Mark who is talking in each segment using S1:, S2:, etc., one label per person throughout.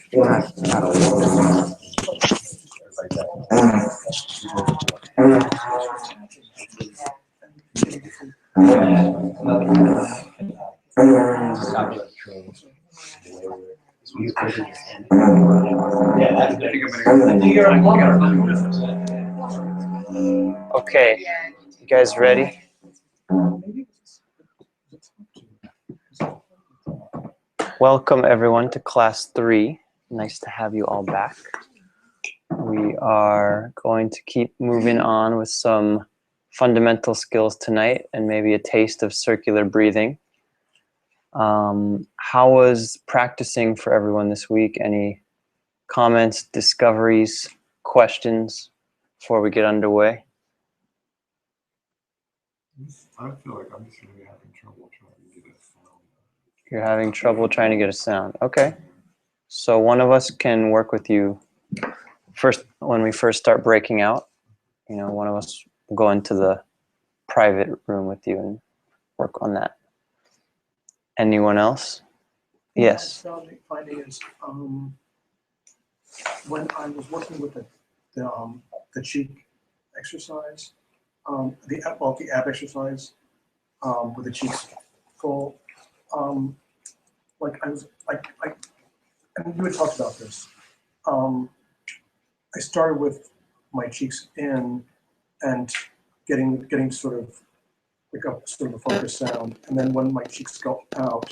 S1: Okay, you guys ready? Welcome everyone to class 3. Nice to have you all back. We are going to keep moving on with some fundamental skills tonight and maybe a taste of circular breathing. How was practicing for everyone this week? Any comments, discoveries, questions before we get underway?
S2: I feel like I'm just really having trouble trying to get a sound.
S1: You're having trouble trying to get a sound. Okay. So one of us can work with you first when we first start breaking out. You know, one of us will go into the private room with you and work on that. Anyone else? Yes.
S3: What I found finding is when I was working with the cheek exercise, the ab exercise with the cheeks full, like I was like and you had talked about this. I started with my cheeks in and getting sort of like a sort of a focused sound, and then when my cheeks go out,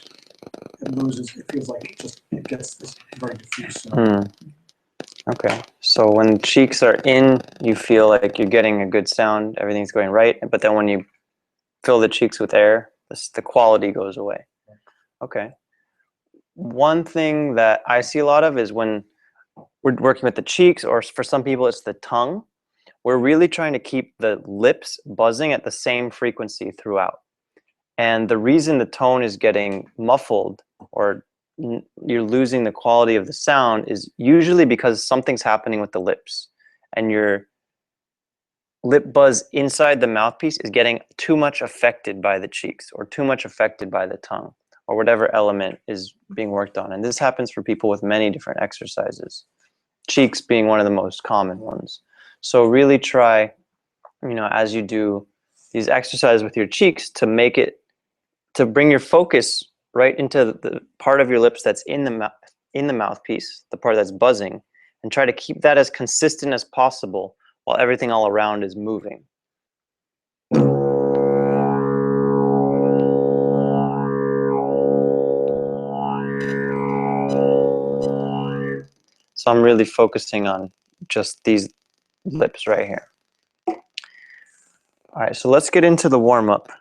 S3: it loses. It feels like it gets this very diffuse sound.
S1: Okay. So when cheeks are in, you feel like you're getting a good sound. Everything's going right. But then when you fill the cheeks with air, the quality goes away. Okay. One thing that I see a lot of is when we're working with the cheeks, or for some people it's the tongue, we're really trying to keep the lips buzzing at the same frequency throughout. And the reason the tone is getting muffled or you're losing the quality of the sound is usually because something's happening with the lips, and your lip buzz inside the mouthpiece is getting too much affected by the cheeks or too much affected by the tongue or whatever element is being worked on. And this happens for people with many different exercises, cheeks being one of the most common ones. So really try, you know, as you do these exercises with your cheeks, to make it, to bring your focus right into the part of your lips that's in the mouthpiece, the part that's buzzing, and try to keep that as consistent as possible while everything all around is moving. So I'm really focusing on just these lips right here. All right, so let's get into the warm-up.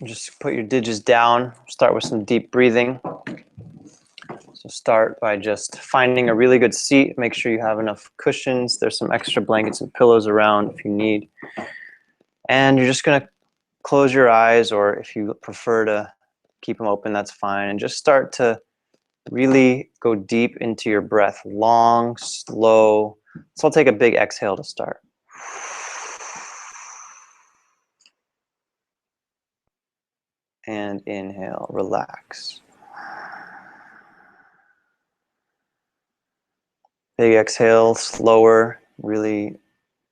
S1: Just put your digits down, start with some deep breathing. So start by just finding a really good seat. Make sure you have enough cushions. There's some extra blankets and pillows around if you need. And you're just gonna close your eyes, or if you prefer to keep them open, that's fine. And just start to really go deep into your breath, long, slow. So I'll take a big exhale to start. And inhale, relax. Big exhale, slower, really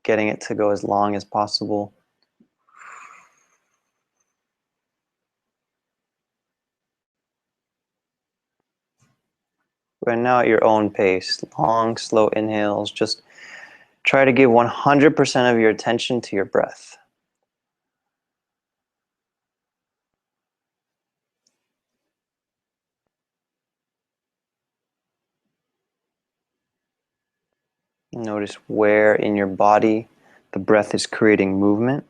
S1: getting it to go as long as possible. And now at your own pace, long, slow inhales. Just try to give 100% of your attention to your breath. Notice where in your body the breath is creating movement.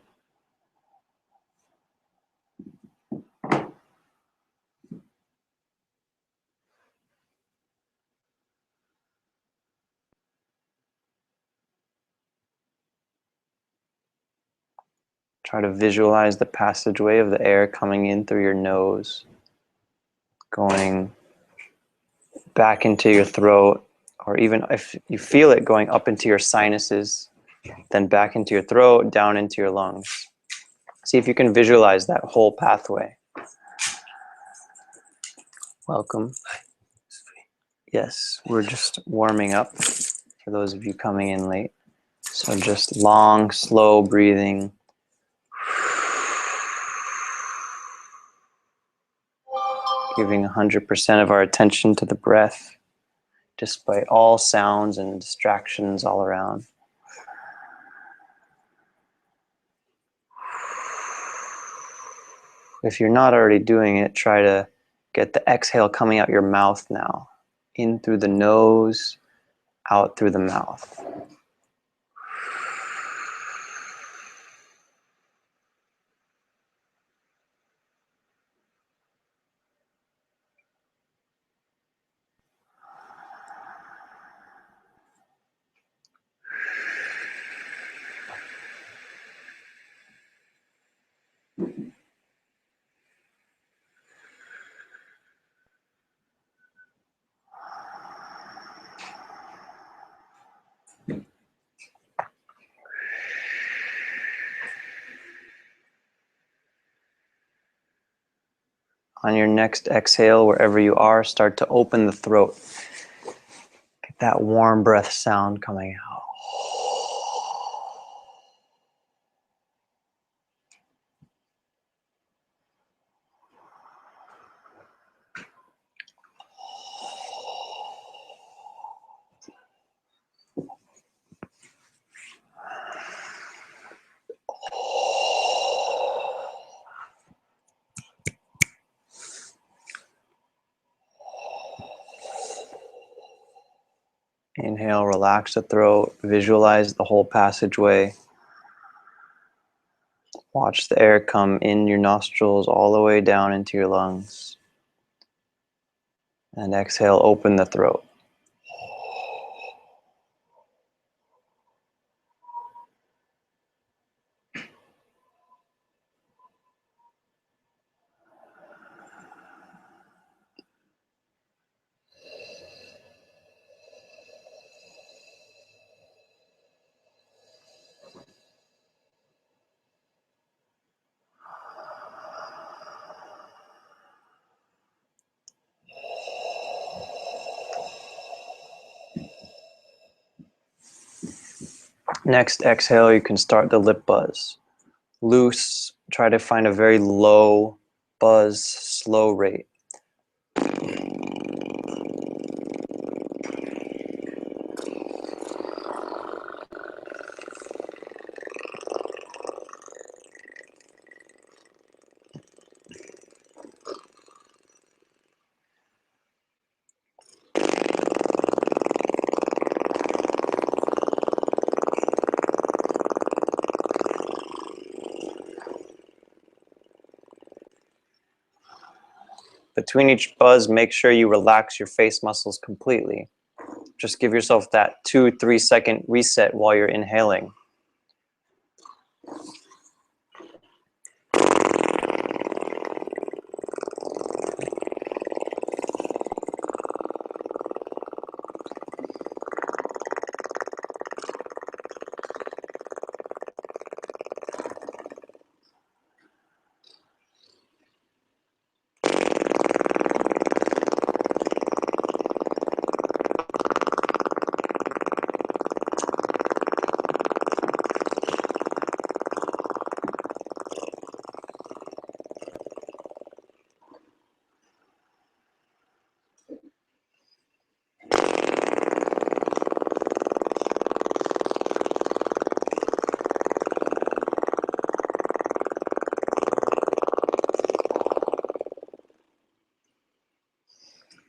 S1: Try to visualize the passageway of the air coming in through your nose, going back into your throat, or even if you feel it, going up into your sinuses, then back into your throat, down into your lungs. See if you can visualize that whole pathway. Welcome. Yes, we're just warming up for those of you coming in late. So just long, slow breathing. Giving 100% of our attention to the breath, despite all sounds and distractions all around. If you're not already doing it, try to get the exhale coming out your mouth now. In through the nose, out through the mouth. On your next exhale, wherever you are, start to open the throat. Get that warm breath sound coming out. Inhale, relax the throat, visualize the whole passageway. Watch the air come in your nostrils all the way down into your lungs. And exhale, open the throat. Next exhale, you can start the lip buzz. Loose, try to find a very low buzz, slow rate. Between each buzz, make sure you relax your face muscles completely. Just give yourself that 2-3 second reset while you're inhaling.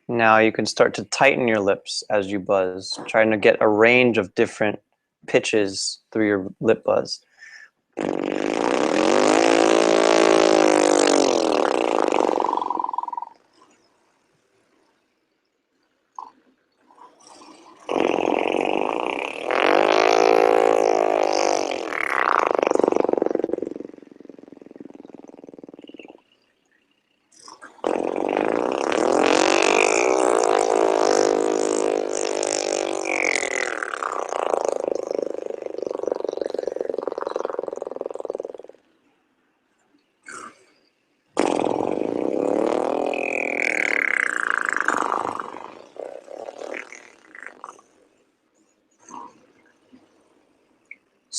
S1: Now you can start to tighten your lips as you buzz, trying to get a range of different pitches through your lip buzz.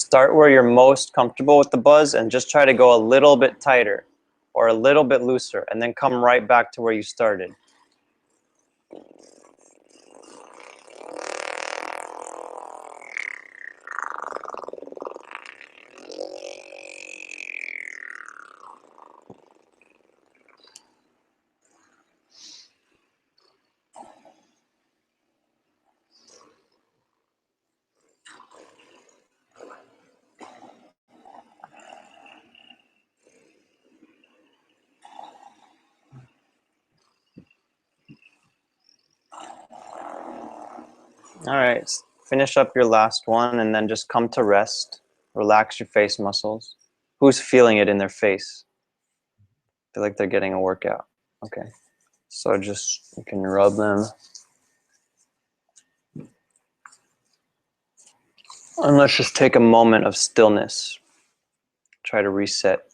S1: start where you're most comfortable with the buzz and just try to go a little bit tighter or a little bit looser, and then come right back to where you started. All right, finish up your last one and then just come to rest. Relax your face muscles. Who's feeling it in their face? Feel like they're getting a workout. Okay, so just you can rub them. And let's just take a moment of stillness. Try to reset.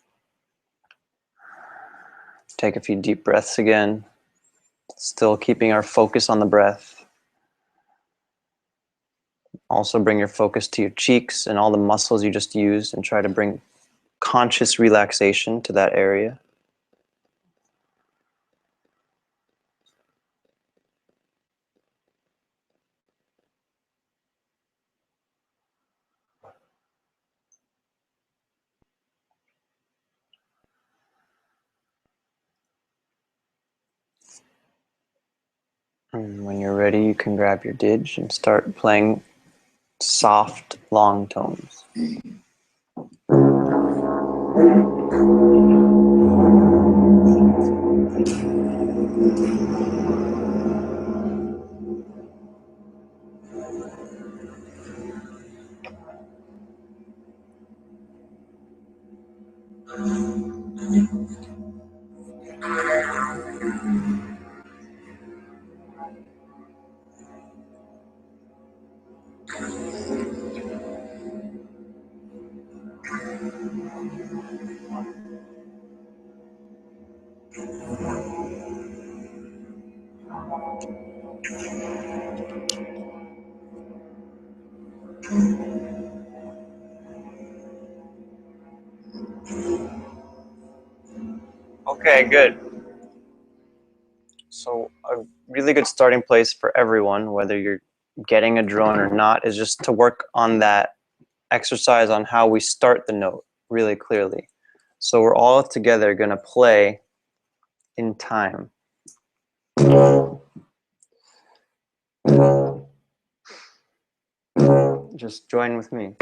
S1: Take a few deep breaths again. Still keeping our focus on the breath. Also bring your focus to your cheeks and all the muscles you just used and try to bring conscious relaxation to that area. And when you're ready, you can grab your didge and start playing soft, long tones. Okay, good. So a really good starting place for everyone, whether you're getting a drone or not, is just to work on that exercise on how we start the note really clearly. So we're all together going to play in time. Just join with me.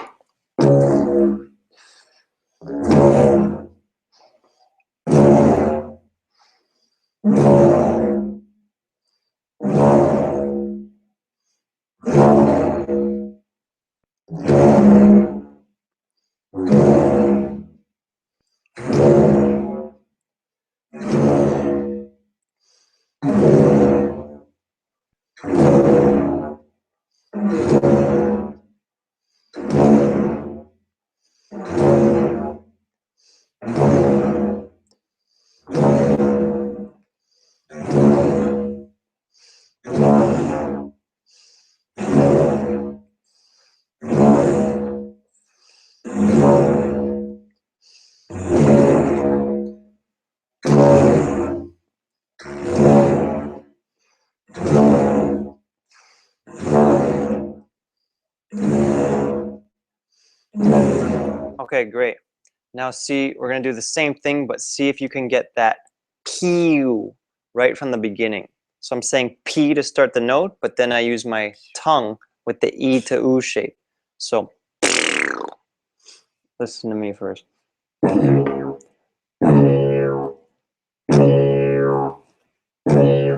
S1: Okay, great. Now see, we're going to do the same thing, but see if you can get that P right from the beginning. So I'm saying P to start the note, but then I use my tongue with the E to U shape. So listen to me first.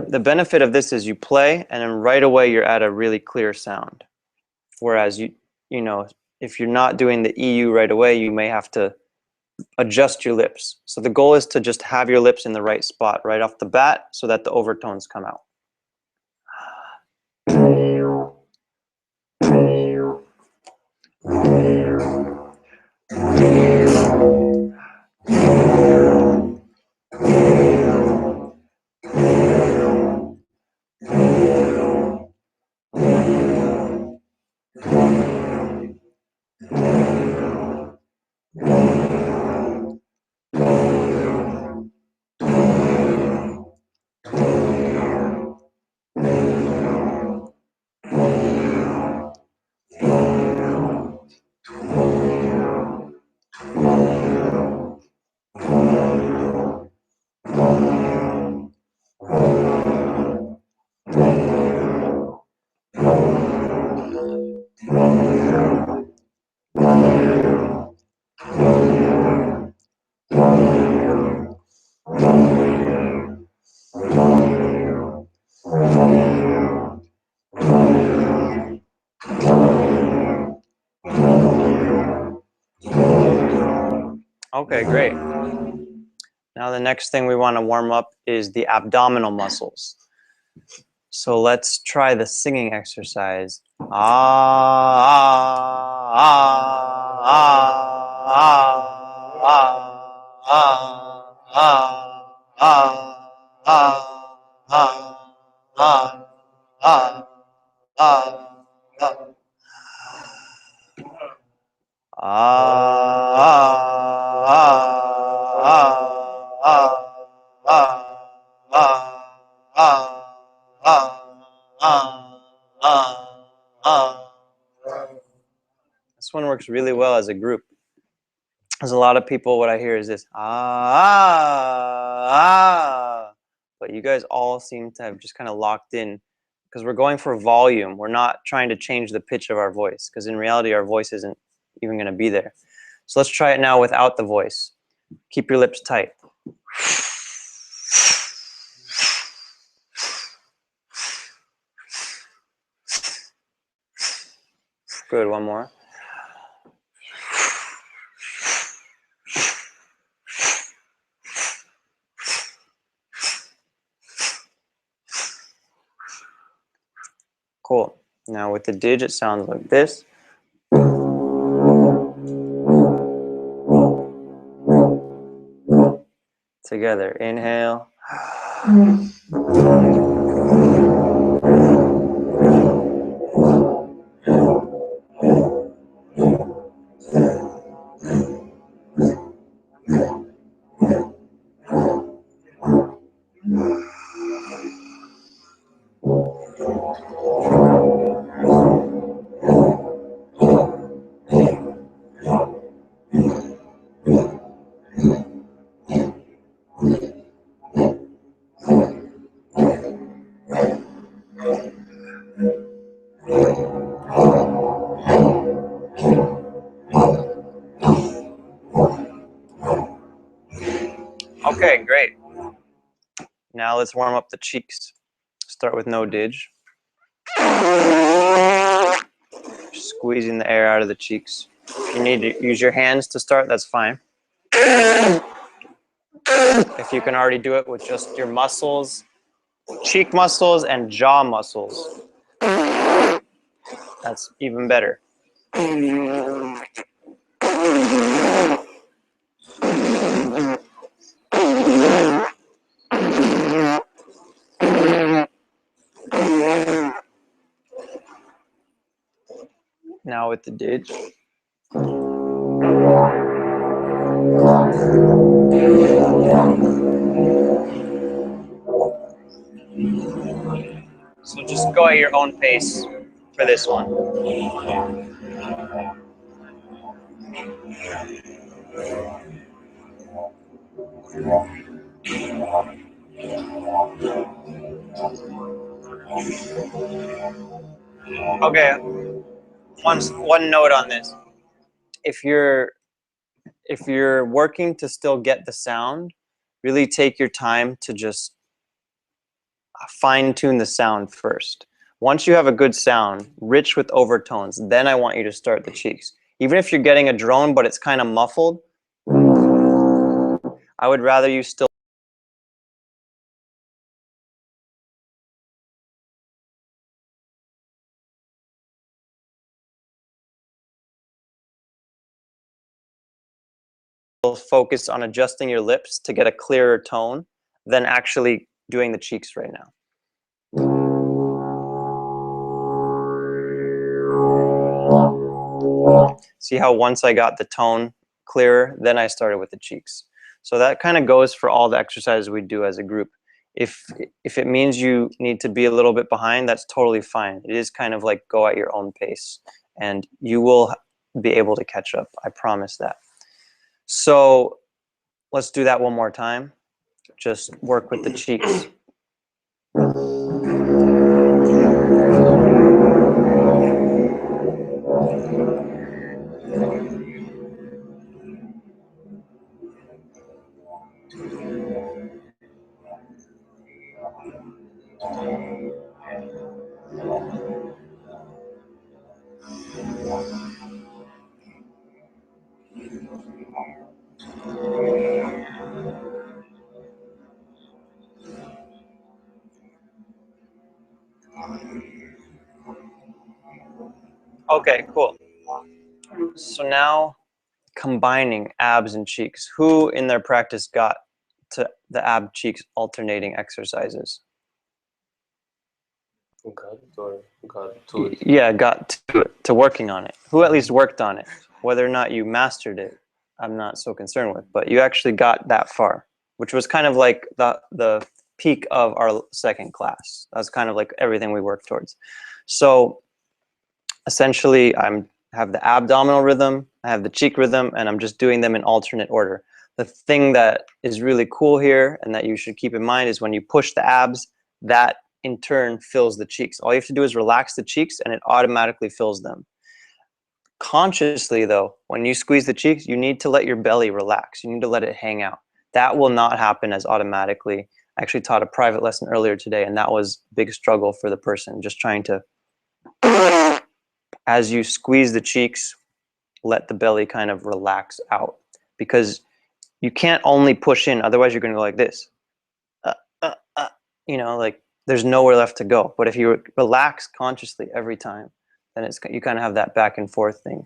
S1: The benefit of this is you play and then right away you're at a really clear sound. Whereas you know, if you're not doing the EU right away, you may have to adjust your lips. So the goal is to just have your lips in the right spot right off the bat so that the overtones come out. Okay, great. Now the next thing we want to warm up is the abdominal muscles. So let's try the singing exercise. Ah, ah, ah, ah, ah, ah, ah, ah, ah, ah, ah, ah, ah. This one works really well as a group. There's a lot of people, what I hear is this, but you guys all seem to have just kind of locked in because we're going for volume. We're not trying to change the pitch of our voice because in reality, our voice isn't even going to be there. So let's try it now without the voice. Keep your lips tight. Good, one more. Cool. Now with the didge, it sounds like this. Together, inhale. Okay, great. Now let's warm up the cheeks. Start with no didge. Squeezing the air out of the cheeks. If you need to use your hands to start, that's fine. If you can already do it with just your muscles, cheek muscles and jaw muscles, that's even better. Now with the didge. So just go at your own pace for this one. Okay, one note on this. If you're working to still get the sound, really take your time to just fine-tune the sound first. Once you have a good sound, rich with overtones, then I want you to start the cheeks. Even if you're getting a drone, but it's kind of muffled, I would rather you still focus on adjusting your lips to get a clearer tone than actually doing the cheeks right now. See how once I got the tone clearer, then I started with the cheeks. So that kind of goes for all the exercises we do as a group. If it means you need to be a little bit behind, that's totally fine. It is kind of like go at your own pace, and you will be able to catch up. I promise that. So let's do that one more time. Just work with the cheeks. Okay, cool. So now combining abs and cheeks. Who in their practice got to the ab cheeks alternating exercises?
S4: Got it or got to it?
S1: Yeah, got to it, to working on it. Who at least worked on it? Whether or not you mastered it, I'm not so concerned with, but you actually got that far, which was kind of like the peak of our second class. That's kind of like everything we worked towards. So essentially, have the abdominal rhythm, I have the cheek rhythm, and I'm just doing them in alternate order. The thing that is really cool here and that you should keep in mind is when you push the abs, that in turn fills the cheeks. All you have to do is relax the cheeks and it automatically fills them. Consciously though, when you squeeze the cheeks, you need to let your belly relax. You need to let it hang out. That will not happen as automatically. I actually taught a private lesson earlier today and that was a big struggle for the person, just trying to, as you squeeze the cheeks, let the belly kind of relax out, because you can't only push in, otherwise you're going to go like this. You know, like there's nowhere left to go. But if you relax consciously every time, then you kind of have that back and forth thing.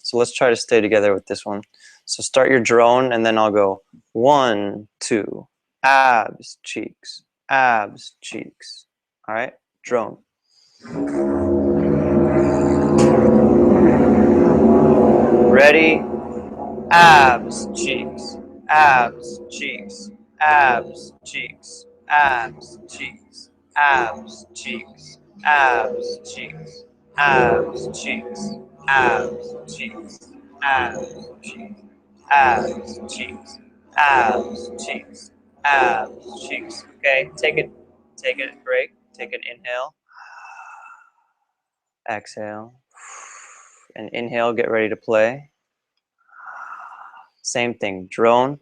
S1: So let's try to stay together with this one. So start your drone and then I'll go 1, 2, abs, cheeks, abs, cheeks. All right, drone. Ready? Abs, cheeks, abs, cheeks, abs, cheeks, abs, cheeks, abs, cheeks, abs, cheeks, abs, cheeks, abs, cheeks, abs, cheeks, abs, cheeks, abs, cheeks, abs, cheeks. Okay, take a break, take an inhale, exhale, and inhale, get ready to play. Same thing, drone.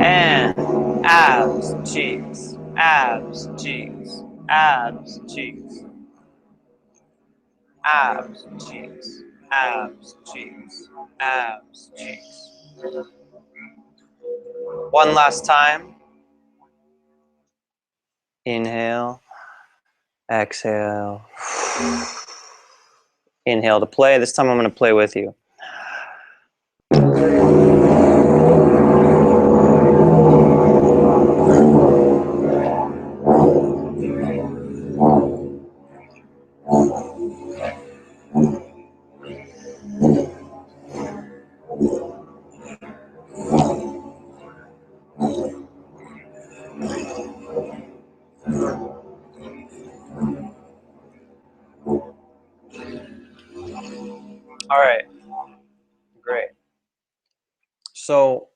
S1: And abs, cheeks, abs, cheeks, abs, cheeks, abs, cheeks, abs, cheeks, abs, cheeks. One last time. Inhale, exhale. Inhale to play. This time I'm going to play with you. All right, great. So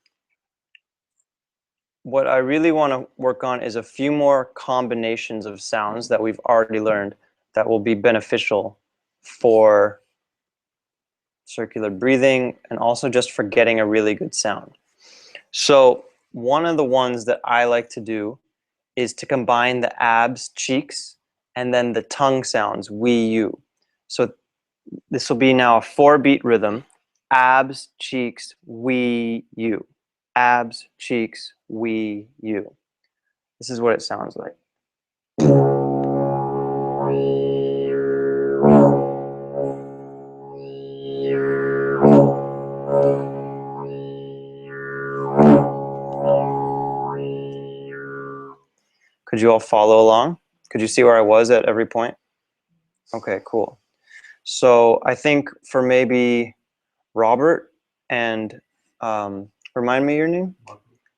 S1: what I really want to work on is a few more combinations of sounds that we've already learned that will be beneficial for circular breathing and also just for getting a really good sound. So one of the ones that I like to do is to combine the abs, cheeks, and then the tongue sounds, we, you. So this will be now a 4-beat rhythm. Abs, cheeks, we, you. Abs, cheeks, we, you. This is what it sounds like. Could you all follow along? Could you see where I was at every point? Okay, cool. So I think for maybe Robert and remind me your name?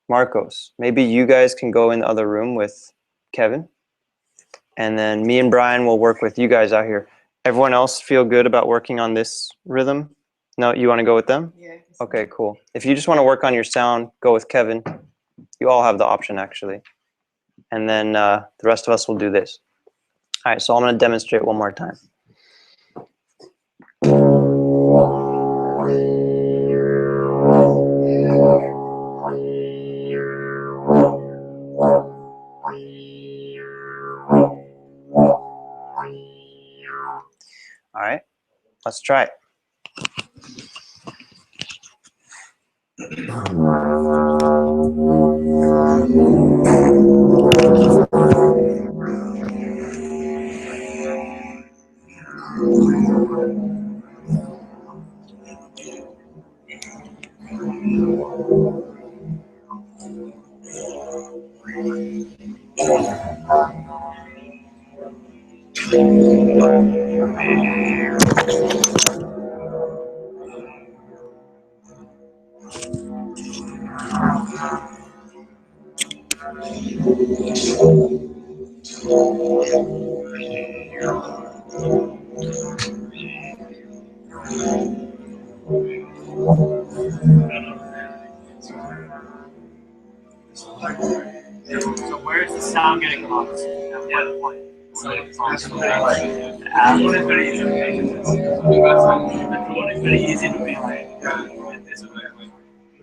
S1: Marcos. Maybe you guys can go in the other room with Kevin. And then me and Brian will work with you guys out here. Everyone else feel good about working on this rhythm? No, you want to go with them?
S5: Yeah.
S1: Okay, cool. If you just want to work on your sound, go with Kevin. You all have the option actually. And then the rest of us will do this. All right, so I'm going to demonstrate one more time. All right, let's try it.
S5: So where's the sound getting lost? At what point? So it's on the app. One is very easy. The one is very easy to be like.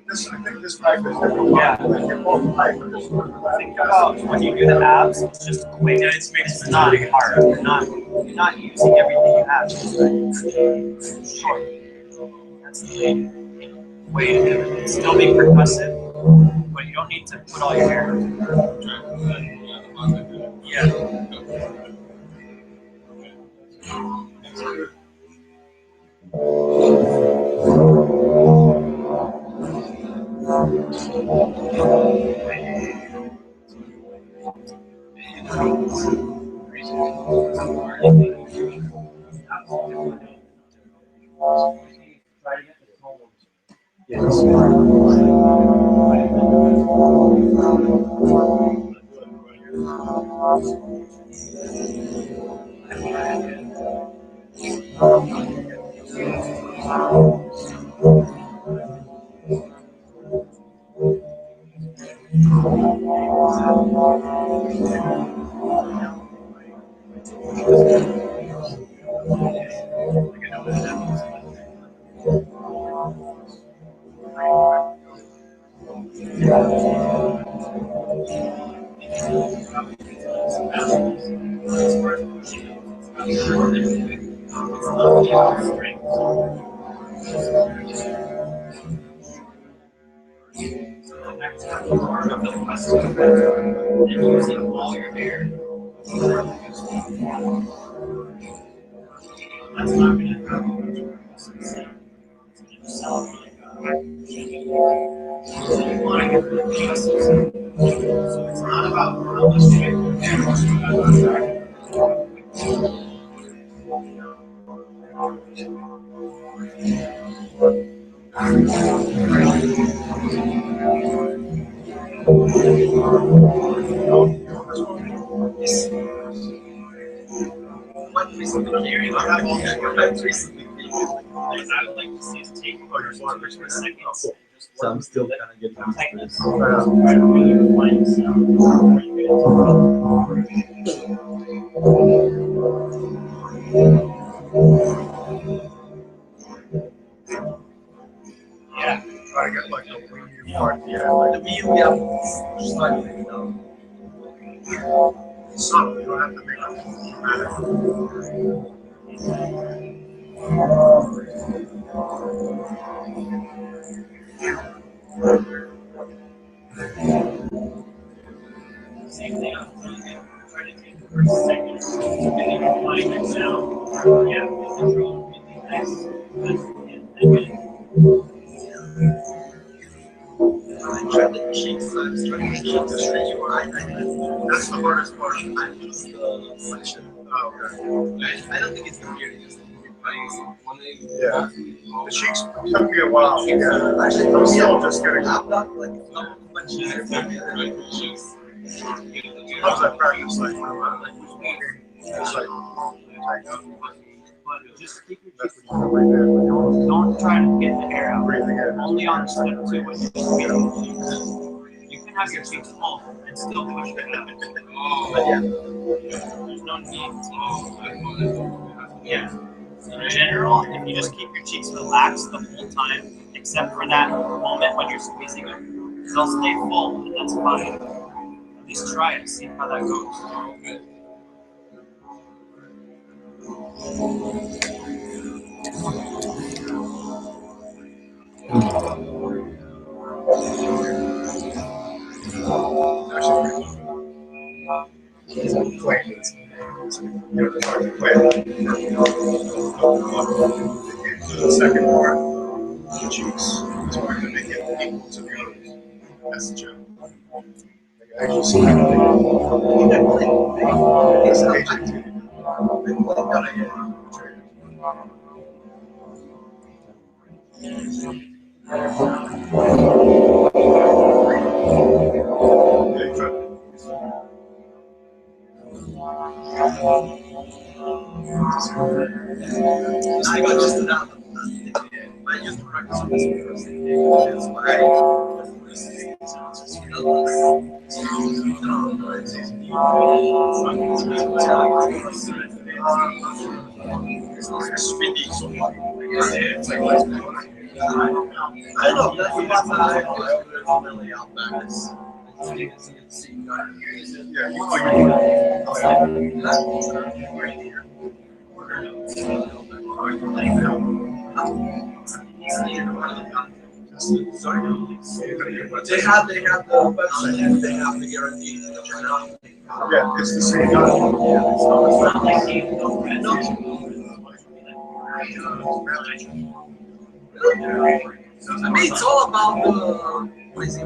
S3: This, I think this pipe is different.
S5: Yeah.
S3: They're both pipe, but this one.
S5: Think about when you do the abs, it's just quick. It's not hard. You're not using everything you have. It's short. That's the way to do it. It's still be percussive, but you don't need to put all your hair. Yeah. Using all your hair. That's not going to sound really good. So you want to get really percussive. So it's not about how much hair you have. I would like to see us take over 2 or 3 seconds.
S6: So I'm still kind of getting
S5: Tightness.
S6: used to
S5: Try to really find the sound before you get Yeah.
S3: Try to get like a weird part. Yeah, like
S6: the medium, yeah, slightly, you know.
S3: subtle. You don't have to make it dramatic.
S5: same thing. Try to take the first second. And then you find the sound. Yeah, with the drone, really nice.
S6: Try the cheeks, I'm trying to keep the street right.
S3: That's the hardest part.
S6: I lose the selection.
S3: Oh, okay.
S6: I don't think it's the beard, it's just
S3: Yeah. The cheeks took me a while. Yeah.
S6: Actually,
S3: I'm still just getting.
S6: I've got like not much cheeks.
S3: How's that practice like? It's like,
S5: But just keep your
S3: that's
S5: cheeks
S3: what you do right there. When you're
S5: Don't try to get the air out.
S3: breathing in.
S5: Only on step 2 when you're just feeling the cheeks. You can have your cheeks full and still push it out. But yeah, there's no need to. Yeah. In general, if you just keep your cheeks relaxed the whole time, except for that moment when you're squeezing them, they'll stay full and that's fine. At least try it, see how that goes.
S6: The second part, the cheeks, is going to make it equal to the others. That's the joke. Actually, see that it's adjective. I got just enough. I used to practice on this first. It's like I know that's the one that I really out back. They have the website and they have the guarantee. Yeah, it's the same guy. I mean, it's all about the. What is it?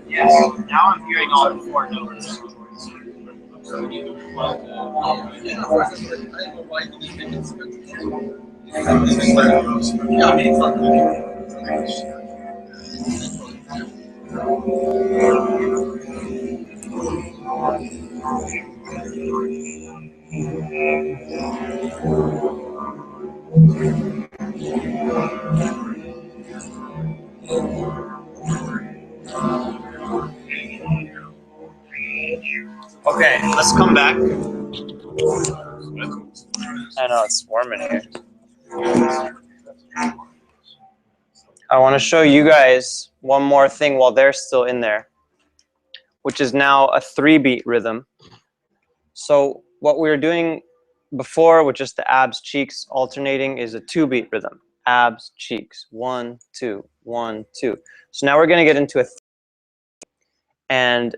S5: Yes, now I'm hearing all the four notes.
S6: Yeah, I mean, it's not
S1: Okay, let's come back. I know it's warm in here. I want to show you guys one more thing while they're still in there, which is now a 3-beat rhythm. So what we were doing before with just the abs, cheeks alternating is a 2-beat rhythm. Abs, cheeks, 1, 2, 1, 2. So now we're going to get into a and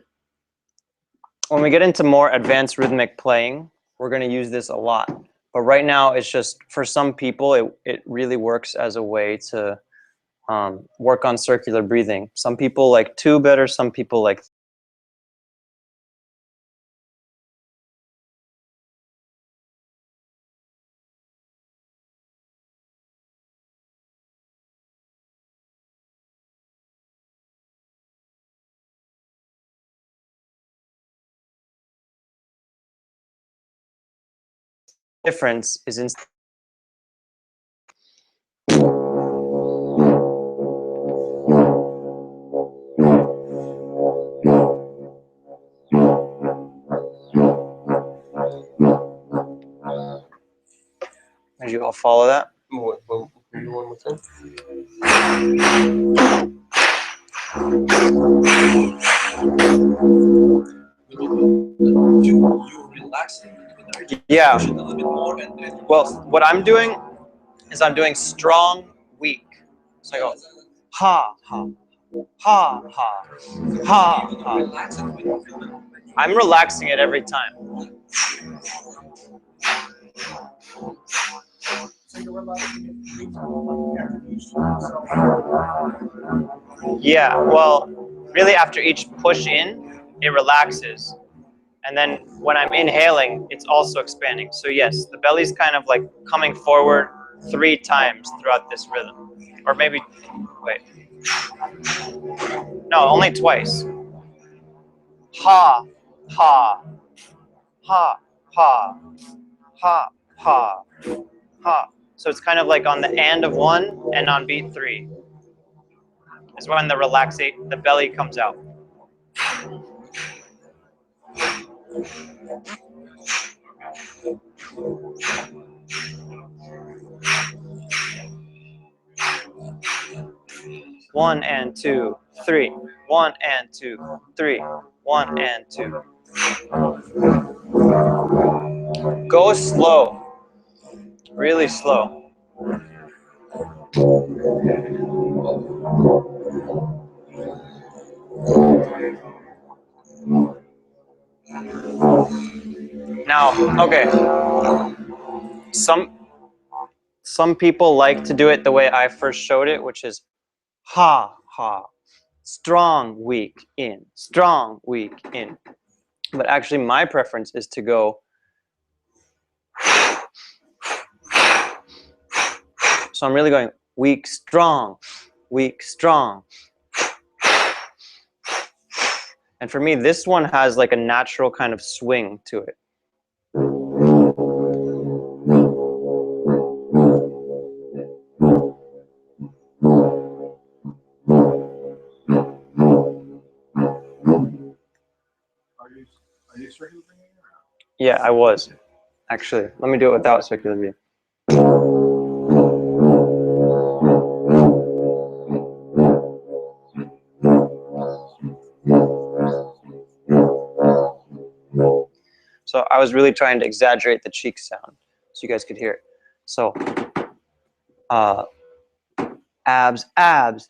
S1: when we get into more advanced rhythmic playing, we're going to use this a lot. But right now, it's just, for some people, it really works as a way to work on circular breathing. Some people like 2 better, some people like difference is in Did you all follow that?
S4: One more time.
S6: you relaxing.
S1: Yeah.
S6: Push it a little bit more and
S1: Well, what I'm doing is I'm doing strong, weak. So I go ha ha ha ha ha ha. I'm relaxing it every time. Yeah, well, really after each push in, it relaxes. And then when I'm inhaling, it's also expanding. So yes, the belly's kind of like coming forward 3 times throughout this rhythm. Or maybe, wait. No, only twice. Ha, ha, ha, ha, ha, ha, ha. So it's kind of like on the and of 1 and on beat 3 is when the belly comes out. 1 and 2, 3. 1 and 2, 3. 1 and 2. Go slow. Really slow. Now, okay. Some people like to do it the way I first showed it, which is ha, ha. Strong, weak, in. Strong, weak, in. But actually, my preference is to go. So I'm really going weak, strong, weak, strong. And for me, this one has like a natural kind of swing to it.
S3: Are you circular bringing it?
S1: Yeah, I was. Actually, let me do it without circular view. So I was really trying to exaggerate the cheek sound so you guys could hear it. So abs, abs,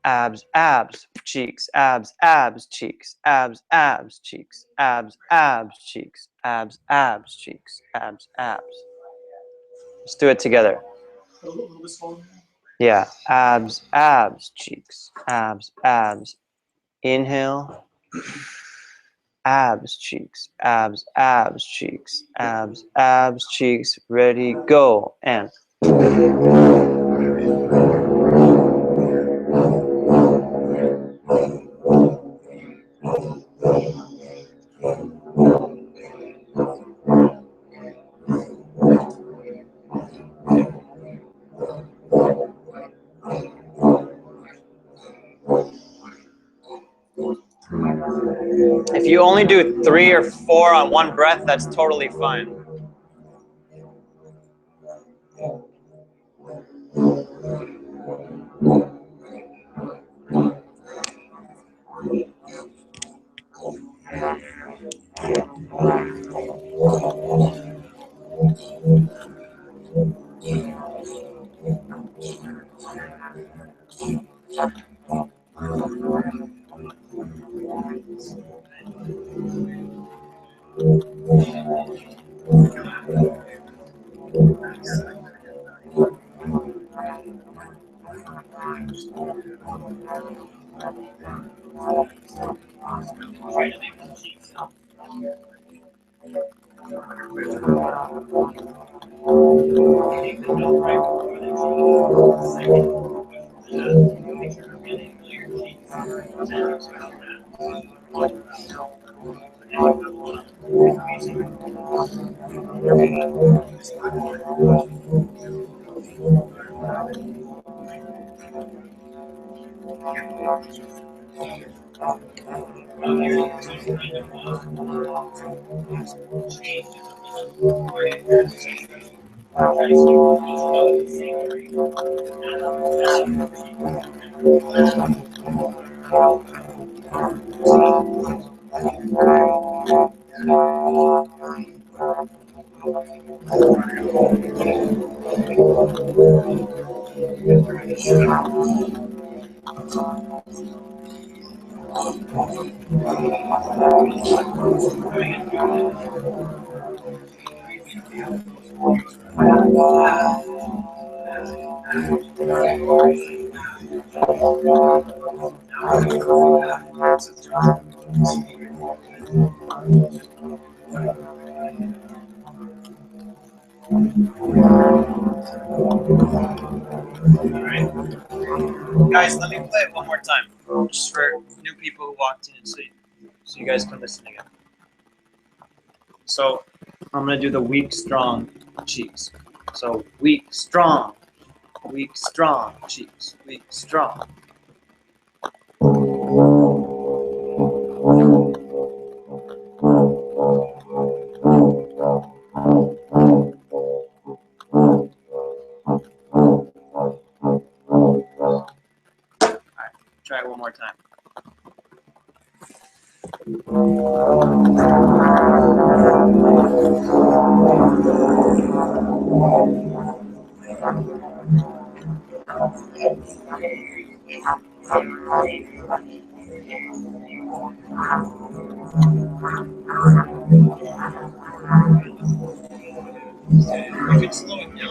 S1: abs, abs, cheeks, abs, abs, cheeks, abs, abs, cheeks, abs, abs, cheeks, abs, abs, cheeks, abs, abs. Let's do it together.
S3: A little bit slower.
S1: Yeah, abs, abs, cheeks, abs, abs. Inhale. Abs, cheeks, abs, abs, cheeks, abs, abs, cheeks. Ready, go, and. If you only do 3 or 4 on one breath, that's totally fine. Guys, let me play it one more time, just for new people who walked in, so you guys can listen again. So I'm gonna do the weak, strong cheeks. So weak, strong cheeks, weak, strong. try it one more time.
S5: You can slow it down. Just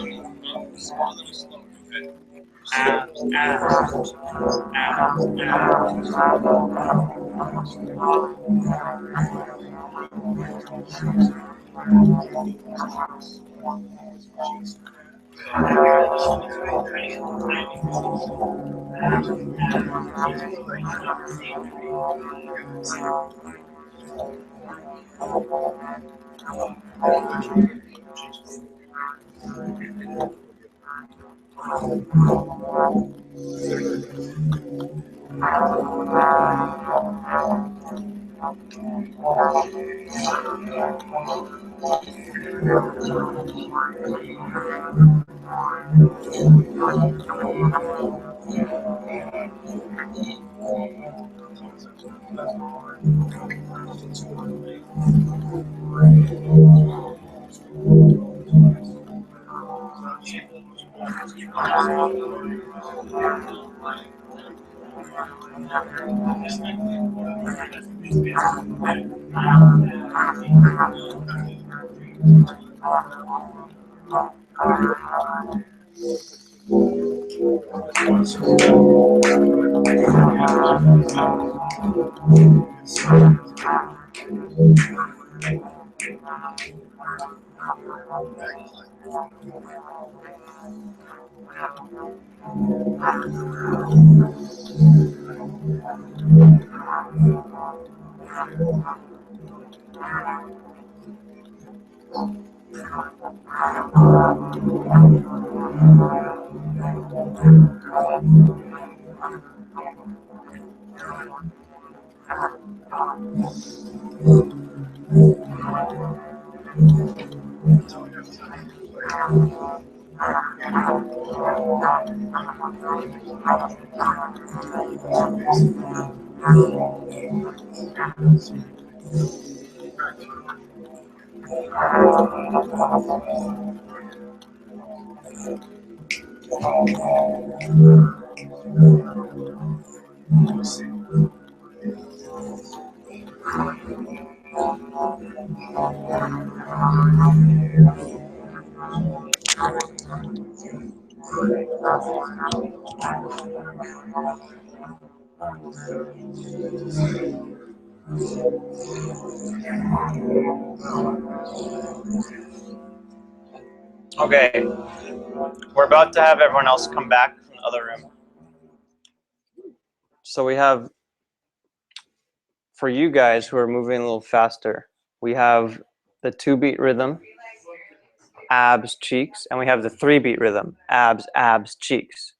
S5: a little slower. Okay. Abs, abs, abs, abs.
S1: Okay, we're about to have everyone else come back from the other room. So we have, for you guys who are moving a little faster, we have the 2-beat rhythm, abs, cheeks, and we have the 3-beat rhythm, abs, abs, cheeks.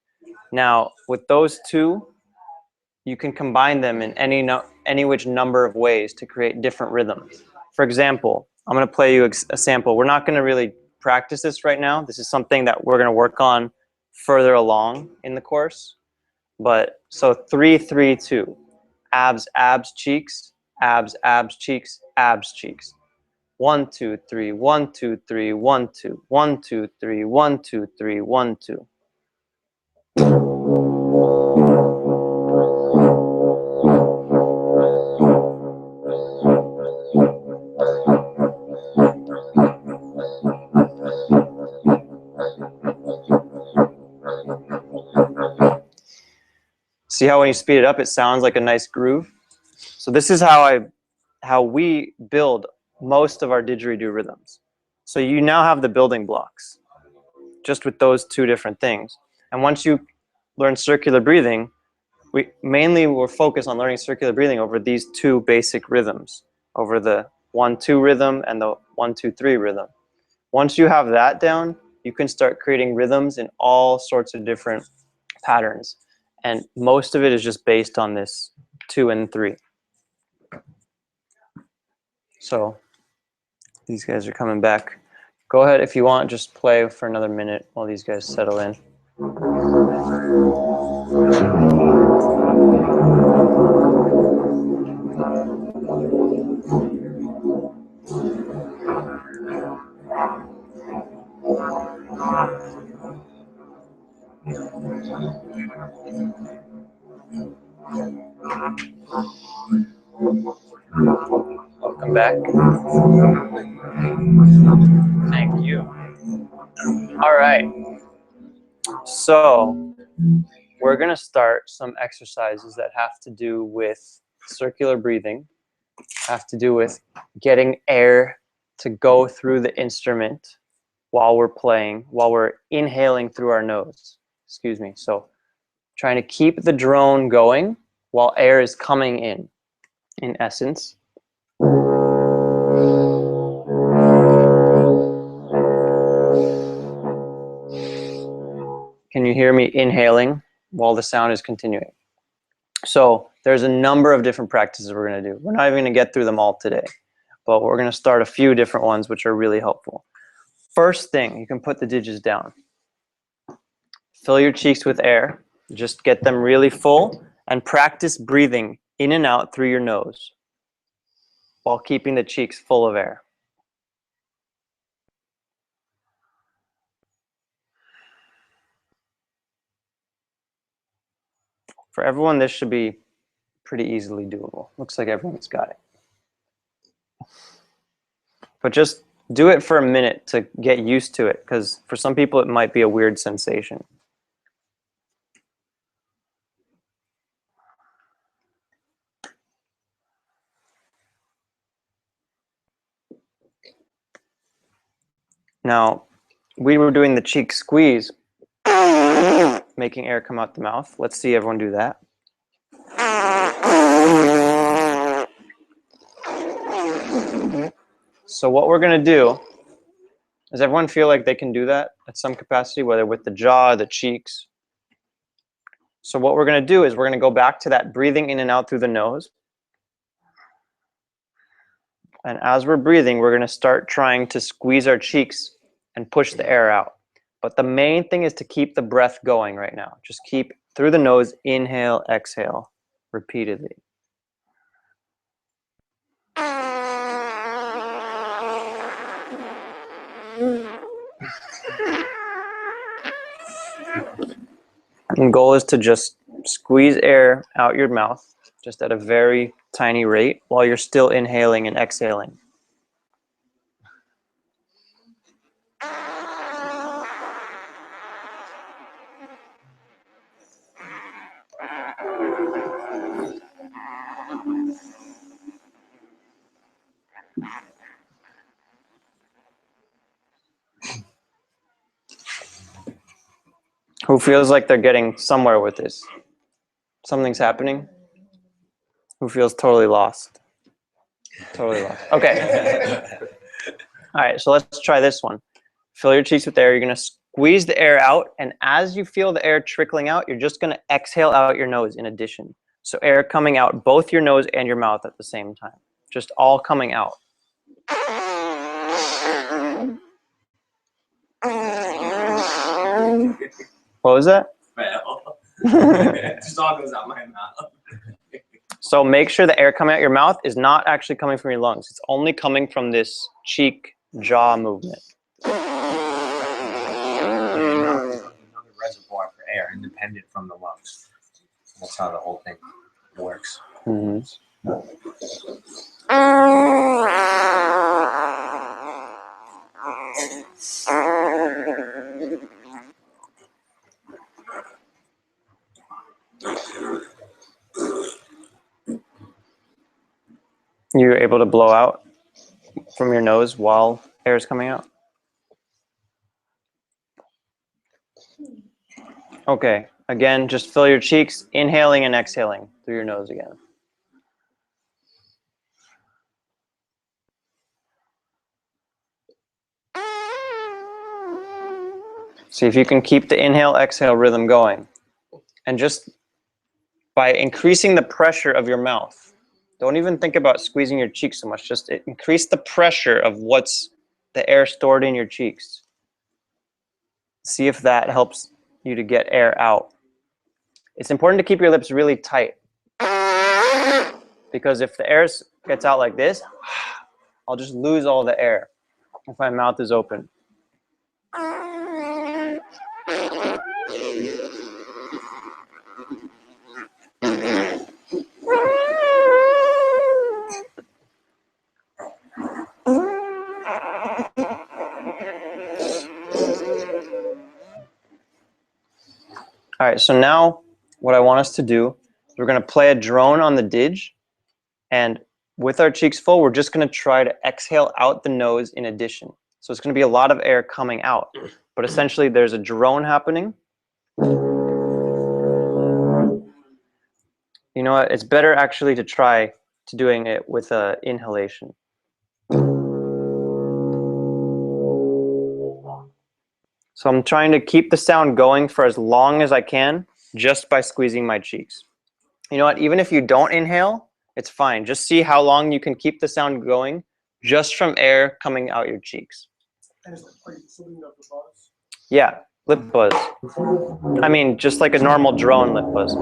S1: Now, with those two, you can combine them in any which number of ways to create different rhythms. For example, I'm going to play you a sample. We're not going to really practice this right now. This is something that we're going to work on further along in the course. But so 3, 3, 2, abs, abs, cheeks, abs, abs, cheeks, abs, cheeks. 1, 2, 3, 1, 2, 3, 1, 2, 1, 2, 3, 1, 2, 3, 1, 2. See how when you speed it up, it sounds like a nice groove? So this is how we build most of our didgeridoo rhythms. So you now have the building blocks, just with those two different things. And once you learn circular breathing, we're focused on learning circular breathing over these two basic rhythms, over the 1-2 rhythm and the 1-2-3 rhythm. Once you have that down, you can start creating rhythms in all sorts of different patterns. And most of it is just based on this 2 and 3. So these guys are coming back. Go ahead, if you want, just play for another minute while these guys settle in. Welcome back. Thank you. All right. So we're going to start some exercises that have to do with circular breathing, have to do with getting air to go through the instrument while we're playing, while we're inhaling through our nose. Excuse me. So trying to keep the drone going while air is coming in essence. Can you hear me inhaling while the sound is continuing? So there's a number of different practices we're going to do. We're not even going to get through them all today, but we're going to start a few different ones which are really helpful. First thing, you can put the digits down. Fill your cheeks with air. Just get them really full and practice breathing in and out through your nose while keeping the cheeks full of air. For everyone, this should be pretty easily doable. Looks like everyone's got it. But just do it for a minute to get used to it, because for some people it might be a weird sensation. Now, we were doing the cheek squeeze, making air come out the mouth. Let's see everyone do that. So what we're going to do, does everyone feel like they can do that at some capacity, whether with the jaw, the cheeks? So what we're going to do is we're going to go back to that breathing in and out through the nose. And as we're breathing, we're going to start trying to squeeze our cheeks and push the air out. But the main thing is to keep the breath going right now. Just keep through the nose, inhale, exhale, repeatedly. And the goal is to just squeeze air out your mouth, just at a very tiny rate, while you're still inhaling and exhaling. Who feels like they're getting somewhere with this? Something's happening? Who feels totally lost? Totally lost. Okay. All right, so let's try this one. Fill your cheeks with air. You're going to squeeze the air out, and as you feel the air trickling out, you're just going to exhale out your nose in addition. So air coming out both your nose and your mouth at the same time. Just all coming out. What was that?
S5: It just all goes out my mouth.
S1: So make sure the air coming out your mouth is not actually coming from your lungs. It's only coming from this cheek jaw movement.
S5: Another reservoir for air, independent from the lungs. That's how the whole thing works.
S1: Mm-hmm. You're able to blow out from your nose while air is coming out? Okay, again, just fill your cheeks, inhaling and exhaling through your nose again. See if you can keep the inhale-exhale rhythm going. And just by increasing the pressure of your mouth, don't even think about squeezing your cheeks so much, just increase the pressure of what's the air stored in your cheeks. See if that helps you to get air out. It's important to keep your lips really tight, because if the air gets out like this, I'll just lose all the air if my mouth is open. right, so now what I want us to do is we're going to play a drone on the didge, and with our cheeks full, we're just going to try to exhale out the nose in addition. So it's going to be a lot of air coming out, but essentially there's a drone happening. You know what? It's better actually to try to doing it with an inhalation. So I'm trying to keep the sound going for as long as I can just by squeezing my cheeks. You know what? Even if you don't inhale, it's fine. Just see how long you can keep the sound going just from air coming out your cheeks.
S3: And it's like, are you still doing the buzz?
S1: Yeah, lip buzz. I mean, just like a normal drone lip buzz.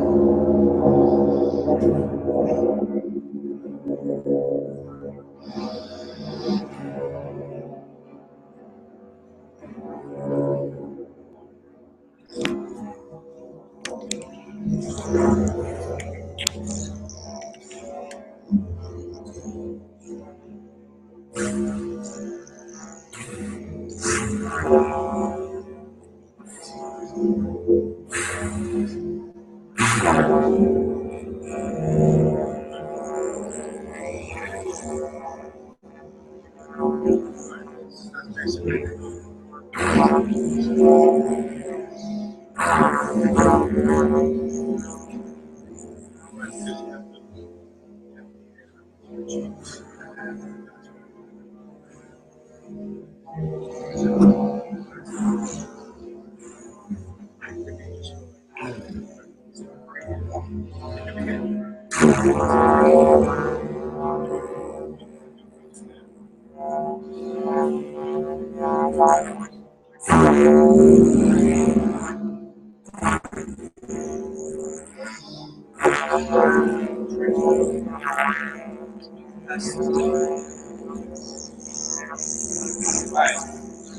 S5: Alright,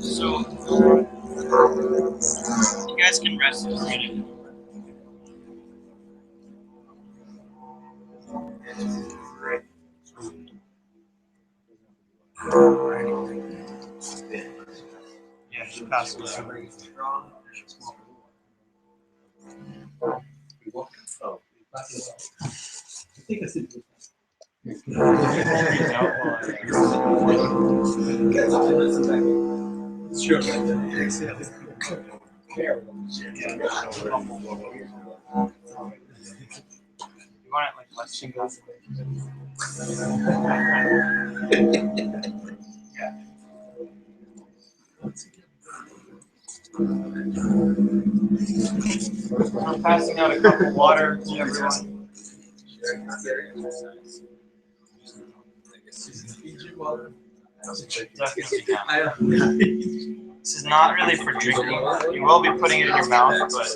S5: so you guys can rest in a minute. Yeah, just pass it over. You want it like less single? Yeah. I'm passing out a cup of water to everyone. Definitely not. This is not really for drinking. You will be putting it in your mouth, but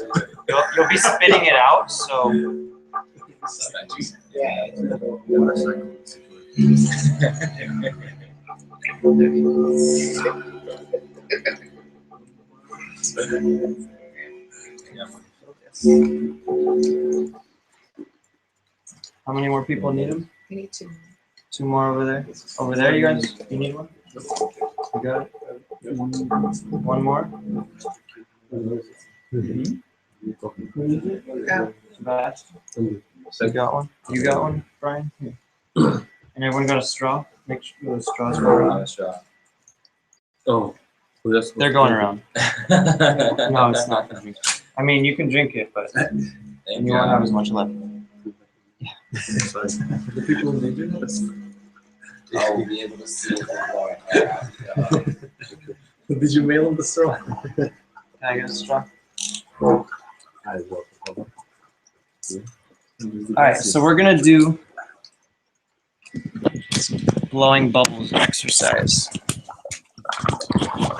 S5: you'll be spitting it out, so. How many more people need them?
S7: We need to.
S5: Two more over there. Over there, you guys? You need one? You got it? One more?
S7: Yeah.
S5: Sebastian? So you got one? You got one, Brian? Here. And everyone got a straw? Make sure the straws go around.
S4: Oh,
S5: They're going around. No, it's not. I mean, you can drink it, but you won't have as much left.
S2: The people who need you.
S4: I'll be able to see it.
S2: Did you mail them the straw?
S5: Can I get a straw? Alright, so we're gonna do blowing bubbles exercise.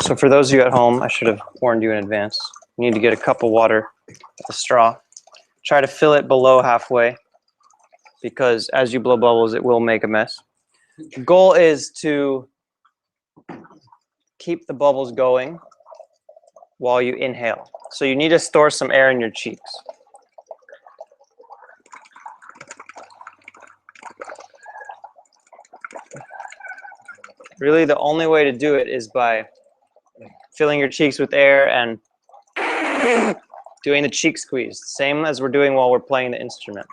S1: So for those of you at home, I should have warned you in advance. You need to get a cup of water, a straw. Try to fill it below halfway, because as you blow bubbles, it will make a mess. The goal is to keep the bubbles going while you inhale. So you need to store some air in your cheeks. Really, the only way to do it is by filling your cheeks with air and doing the cheek squeeze, same as we're doing while we're playing the instrument.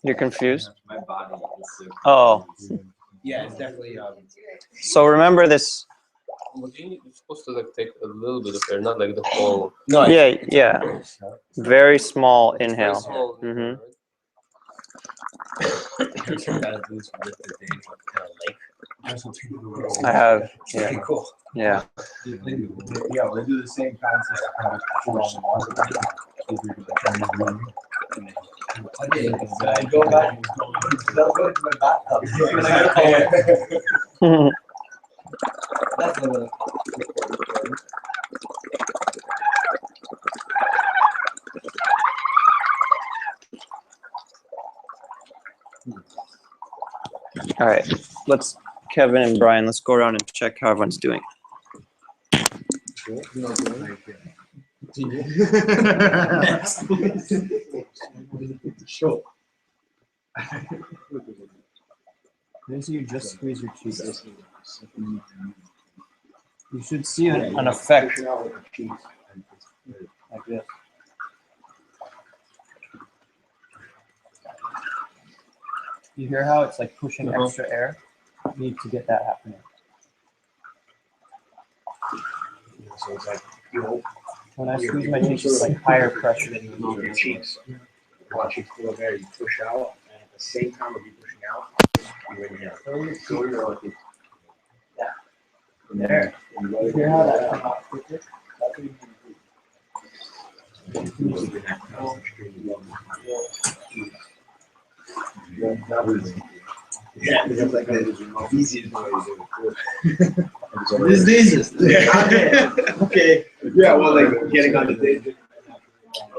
S1: You're confused?
S4: My body is so.
S1: Oh,
S7: Yeah, it's definitely.
S1: so remember this.
S8: You're supposed to like take a little bit of air, not like the whole.
S7: No,
S1: Yeah, yeah. Very small
S8: Very
S1: inhale.
S8: small.
S1: Mhm. I have. Yeah.
S7: Cool.
S1: Yeah.
S6: Yeah, they do the same concept.
S7: Go back. Don't go to my bathtub. That's not gonna
S1: All right. Let's Kevin and Brian. Let's go around and check how everyone's doing.
S6: Sure.
S1: You just squeeze your cheeks. You should see an effect like this. You hear how it's like pushing extra air? You need to get that happening.
S6: So it's like,
S1: When I squeeze my cheeks, it's like higher pressure.
S6: then you move your cheeks. You want your cheeks to go there, you push out, and at the same time of you pushing out, you inhale. So you're like,
S1: There. You hear how that comes out quicker? That's what you
S6: yeah, it's like the easiest way to do it.
S7: This is
S6: Okay. Yeah, well, like getting on the digit.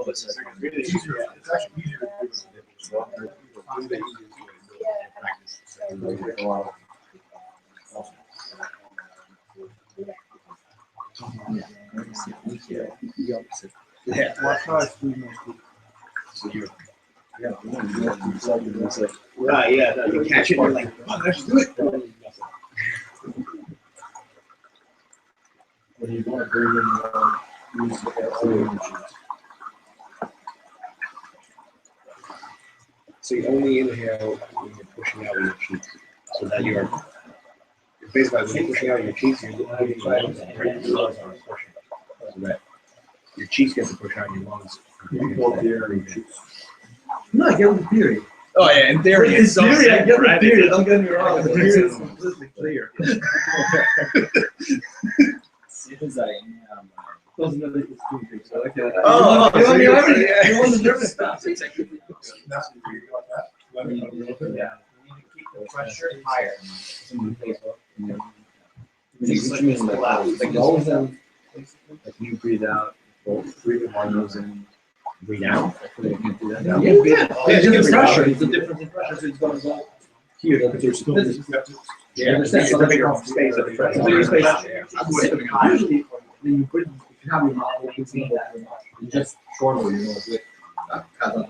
S6: It's actually easier to do yeah.
S1: Watch how I squeeze my cheeks.
S6: So you're, right, yeah, no, you catch it, you're like, oh, let's do it. When you want to breathe in, use the air through your cheeks. So you only inhale when you're pushing out with your cheeks. So that you're basically when you're pushing out your cheeks, you're moving your lungs and your lungs are pushing. So that your cheeks get to push out your lungs. You both the air in your cheeks.
S7: No, I get the theory.
S6: Oh yeah, in theory it's so
S7: Theory, I get
S6: simple,
S7: the
S6: right?
S7: theory. Don't get me wrong.
S6: The
S7: The
S6: theory
S7: theory
S6: is
S7: is completely clear.
S4: As I
S7: Those are the extreme things. So, okay.
S6: Oh,
S7: you want me
S6: so
S7: already?
S6: yeah.
S7: You want the nervous stuff?
S6: That's what you got that? Let me know real quick.
S4: Yeah. You need to keep the pressure higher.
S6: Like you breathe out, breathe in one nose in, breathe out. You can do that.
S7: Yeah, it's just pressure. It's a difference in pressure. So it's going to go here.
S6: But there's still, you have to.
S7: Yeah,
S6: It's a bigger space of the pressure.
S7: Bigger space.
S6: Usually,
S7: Then you put, if you have your mouth open, you just shorter your nose with.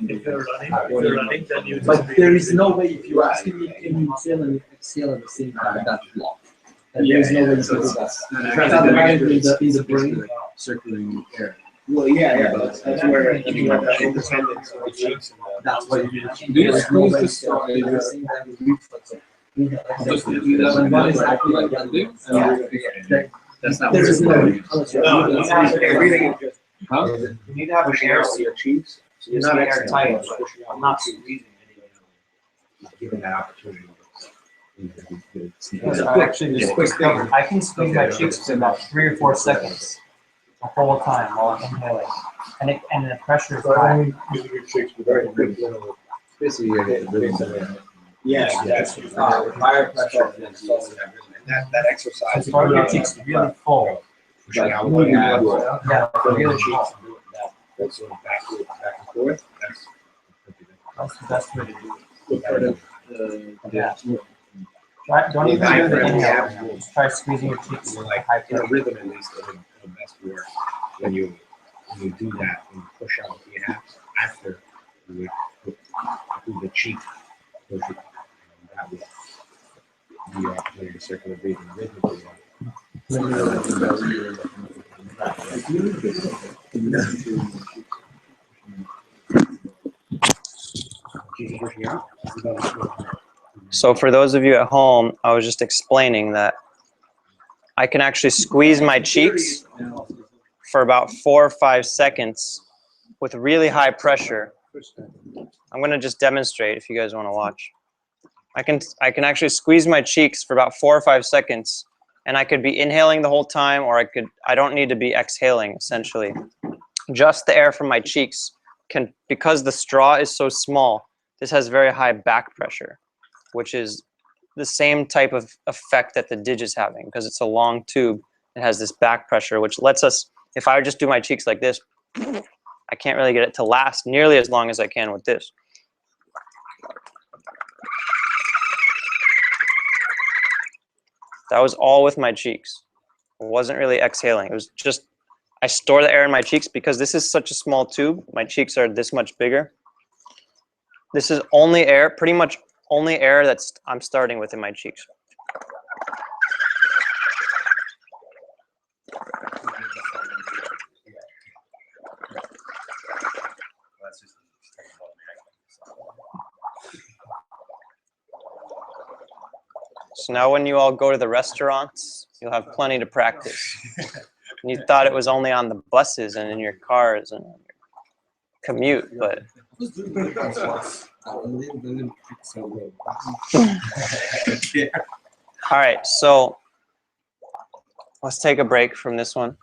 S5: If you're running, then you
S7: But there is no way, if you're asking me, can you inhale and exhale at the same time, that's blocked. And there is no way to do that. It's automatically in the brain.
S6: Circulating air. Well, yeah, but that's where you have that independence of the cheeks.
S7: That's why you
S8: Do you squeeze the straw? Just do that and one is acting like that.
S6: That's not
S7: There is no
S6: where
S7: way.
S6: it's
S7: Unless
S5: No,
S7: you're
S5: you have to-
S6: breathing is just
S8: Huh?
S5: You need to have an
S6: pushing
S5: air
S6: out
S5: seal.
S6: your cheeks. So
S5: It's
S6: you're
S5: not
S6: not
S5: airtight,
S6: exhaling,
S5: but
S6: pushing out
S5: I'm not
S6: your cheeks.
S5: squeezing
S6: Given that opportunity.
S1: Actually, just quick thing. I can squeeze my cheeks for about 3 or 4 seconds the whole time while I'm inhaling, and the pressure is high.
S6: Using your cheeks with very quick little. Basically, you're getting the Yeah, that's
S4: Higher pressure than
S6: and that exercise.
S7: So your cheeks really full.
S6: Pushing out
S4: Like,
S7: Yeah, really
S6: cheeks,
S7: full.
S6: that sort of back and forth.
S7: That's the best way to do it.
S6: That's
S7: Yeah. Don't even do the inhale. Just try squeezing your cheeks with
S6: like
S7: high
S6: in a
S7: pressure.
S6: rhythm at least it'll best work when you do that and push out the abs after you would do the cheek push it. That would be operating circular breathing rhythmically. Cheeks pushing out.
S1: So for those of you at home, I was just explaining that I can actually squeeze my cheeks for about 4 or 5 seconds with really high pressure. I'm going to just demonstrate if you guys want to watch. I can actually squeeze my cheeks for about 4 or 5 seconds, and I could be inhaling the whole time, or I don't need to be exhaling essentially. Just the air from my cheeks can, because the straw is so small, this has very high back pressure, which is the same type of effect that the Didge is having, because it's a long tube. It has this back pressure, which lets us, if I just do my cheeks like this, I can't really get it to last nearly as long as I can with this. That was all with my cheeks. It wasn't really exhaling. It was just, I store the air in my cheeks because this is such a small tube. My cheeks are this much bigger. This is only air, pretty much only air I'm starting with in my cheeks. So now when you all go to the restaurants, you'll have plenty to practice. And you thought it was only on the buses and in your cars and your commute, but all right, so let's take a break from this one.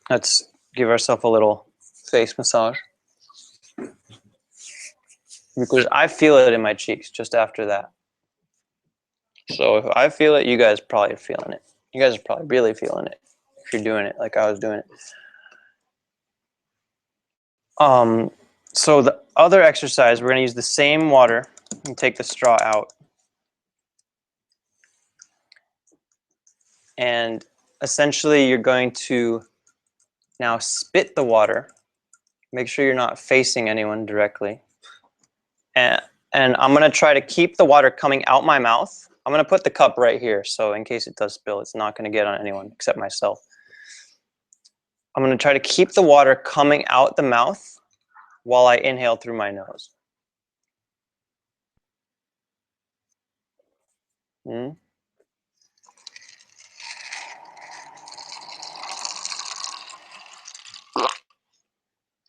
S1: Let's give ourselves a little face massage. Because I feel it in my cheeks just after that. So if I feel it, you guys are probably feeling it. You guys are probably really feeling it if you're doing it like I was doing it. So the other exercise, we're going to use the same water and take the straw out. And essentially you're going to now spit the water. Make sure you're not facing anyone directly. And I'm going to try to keep the water coming out my mouth. I'm going to put the cup right here, so in case it does spill, it's not going to get on anyone except myself. I'm going to try to keep the water coming out the mouth while I inhale through my nose.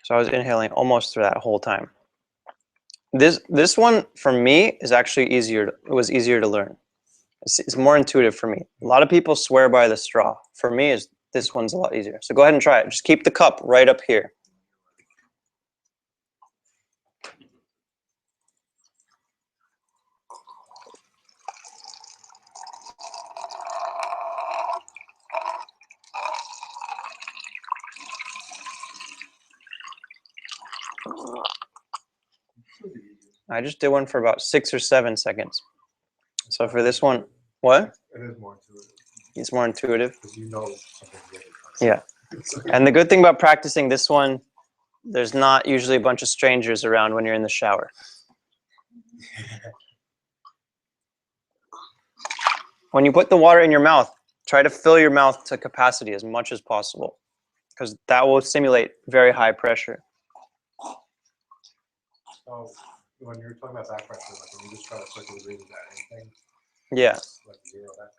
S1: So I was inhaling almost through that whole time. This one for me is actually easier. It was easier to learn. It's more intuitive for me. A lot of people swear by the straw. For me, this one's a lot easier. So go ahead and try it. Just keep the cup right up here. I just did one for about 6 or 7 seconds. So for this one, what?
S2: It is more intuitive.
S1: It's more intuitive.
S2: Because you know something's really
S1: Yeah. And the good thing about practicing this one, there's not usually a bunch of strangers around when you're in the shower. When you put the water in your mouth, try to fill your mouth to capacity as much as possible, because that will simulate very high pressure.
S2: So when you're talking about back pressure, like when you just try to circular breathe, is that anything?
S1: Yeah.
S2: Like 0, that kind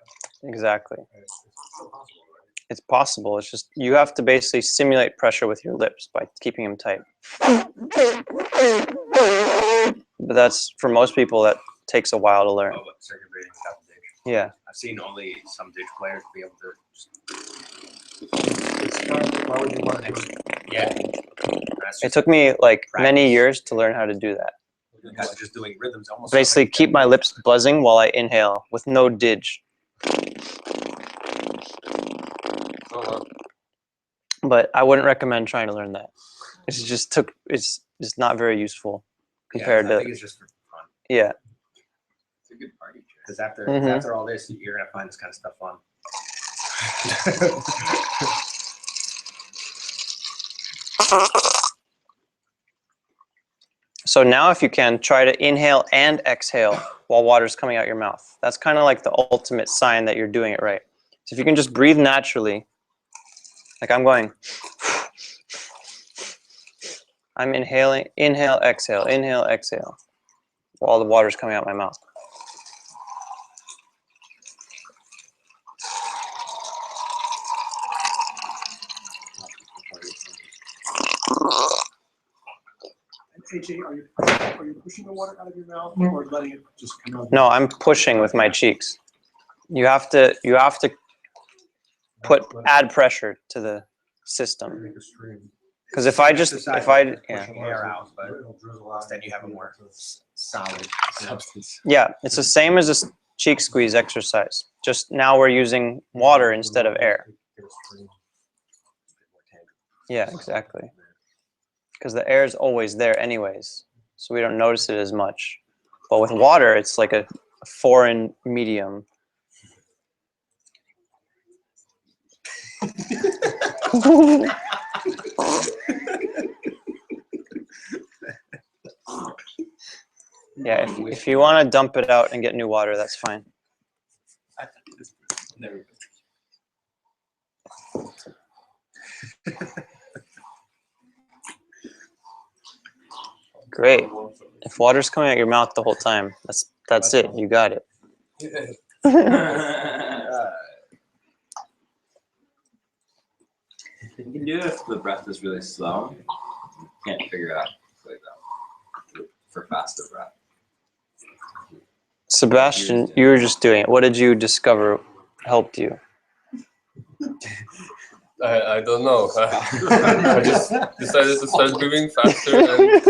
S2: of
S1: Exactly.
S2: it's still possible, right?
S1: It's possible. It's just you have to basically simulate pressure with your lips by keeping them tight. But that's, for most people, that takes a while to learn.
S6: Oh, but circuit breathing without the Didge.
S1: Yeah.
S6: I've seen only some Didge players be able to just,
S2: It's kind of, why would you want to do it?
S6: yeah.
S1: It took me like many years to learn how to do that.
S6: The guys are just doing rhythms almost.
S1: Basically, keep my lips buzzing while I inhale with no didge. But I wouldn't recommend trying to learn that. It's just it's not very useful compared
S6: I
S1: to
S6: think it's just for fun.
S1: yeah.
S4: It's a good party trick.
S6: Because after
S1: Mhm.
S6: after all this, you're gonna find this kind of stuff fun.
S1: So now, if you can, try to inhale and exhale while water's coming out your mouth. That's kind of like the ultimate sign that you're doing it right. So if you can just breathe naturally, like I'm going, I'm inhaling, inhale, exhale, while the water's coming out my mouth.
S3: And AJ, are you pushing the water out of your mouth or letting it just come out?
S1: No, I'm pushing with my cheeks. You have to add pressure to the system.
S2: Make a stream.
S1: Because if I just,
S6: Exercise
S1: if I,
S6: pushing
S1: yeah.
S6: air out, but
S2: It'll drizzle out.
S6: instead you have a more solid substance.
S1: Yeah, it's the same as a cheek squeeze exercise. Just now we're using water instead of air.
S2: Get a stream.
S1: Yeah, exactly. Because the air is always there anyways, so we don't notice it as much. But with water, it's like a foreign medium. Yeah, if you want to dump it out and get new water, that's fine.
S4: Never.
S1: Great. If water's coming out your mouth the whole time, that's it. You got it.
S4: You can do it if the breath is really slow. Can't figure out like that for faster breath.
S1: Sebastian, you were just doing it. What did you discover helped you?
S8: I don't know. I just decided to start breathing faster, and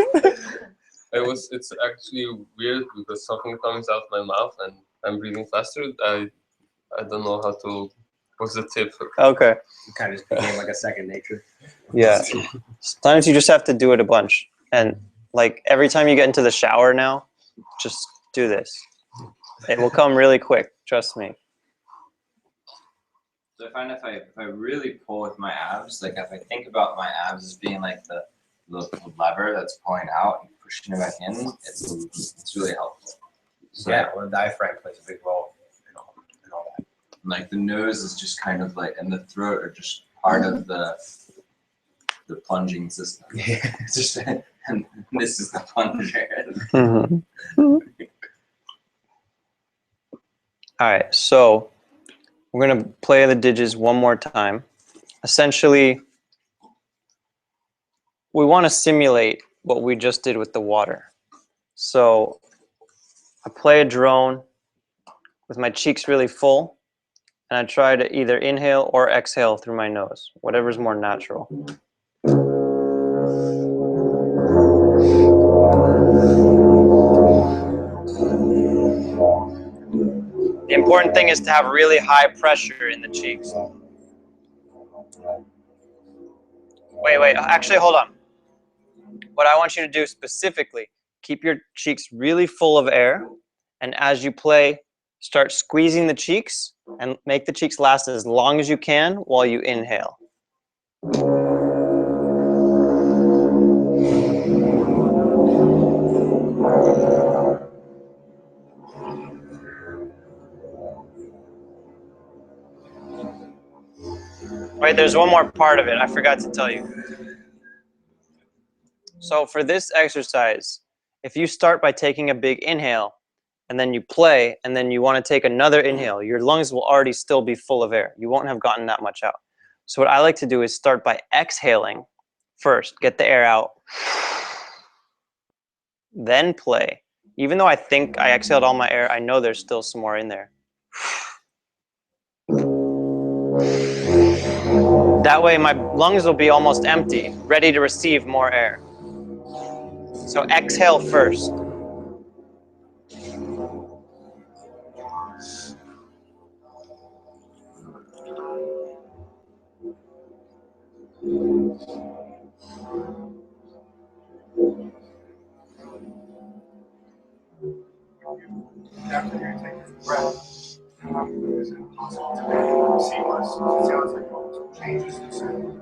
S8: it's actually weird because something comes out my mouth and I'm breathing faster. I don't know how to. What's the tip?
S1: Okay.
S6: It kind of just became like a second nature.
S1: Yeah. Sometimes you just have to do it a bunch. And like every time you get into the shower now, just do this. It will come really quick. Trust me.
S4: So I find if I really pull with my abs, like if I think about my abs as being like the lever that's pulling out and pushing it back in, it's really helpful. So
S6: Yeah, well, the diaphragm plays a big role in all that.
S4: like the nose is just kind of like, and the throat are just part of the plunging system.
S6: Yeah,
S4: It's just, and this is the plunger.
S1: Mhm. All right. So we're going to play the digits one more time. Essentially, we want to simulate what we just did with the water. So I play a drone with my cheeks really full, and I try to either inhale or exhale through my nose, whatever's more natural. The important thing is to have really high pressure in the cheeks. Wait, actually, hold on. What I want you to do specifically, keep your cheeks really full of air, and as you play, start squeezing the cheeks and make the cheeks last as long as you can while you inhale. Wait, there's one more part of it. I forgot to tell you. So for this exercise, if you start by taking a big inhale, and then you play, and then you want to take another inhale, your lungs will already still be full of air. You won't have gotten that much out. So what I like to do is start by exhaling first, get the air out, then play. Even though I think I exhaled all my air, I know there's still some more in there. That way my lungs will be almost empty, ready to receive more air. So exhale first.
S2: is it possible to make it seamless? It sounds like it almost changes the sound.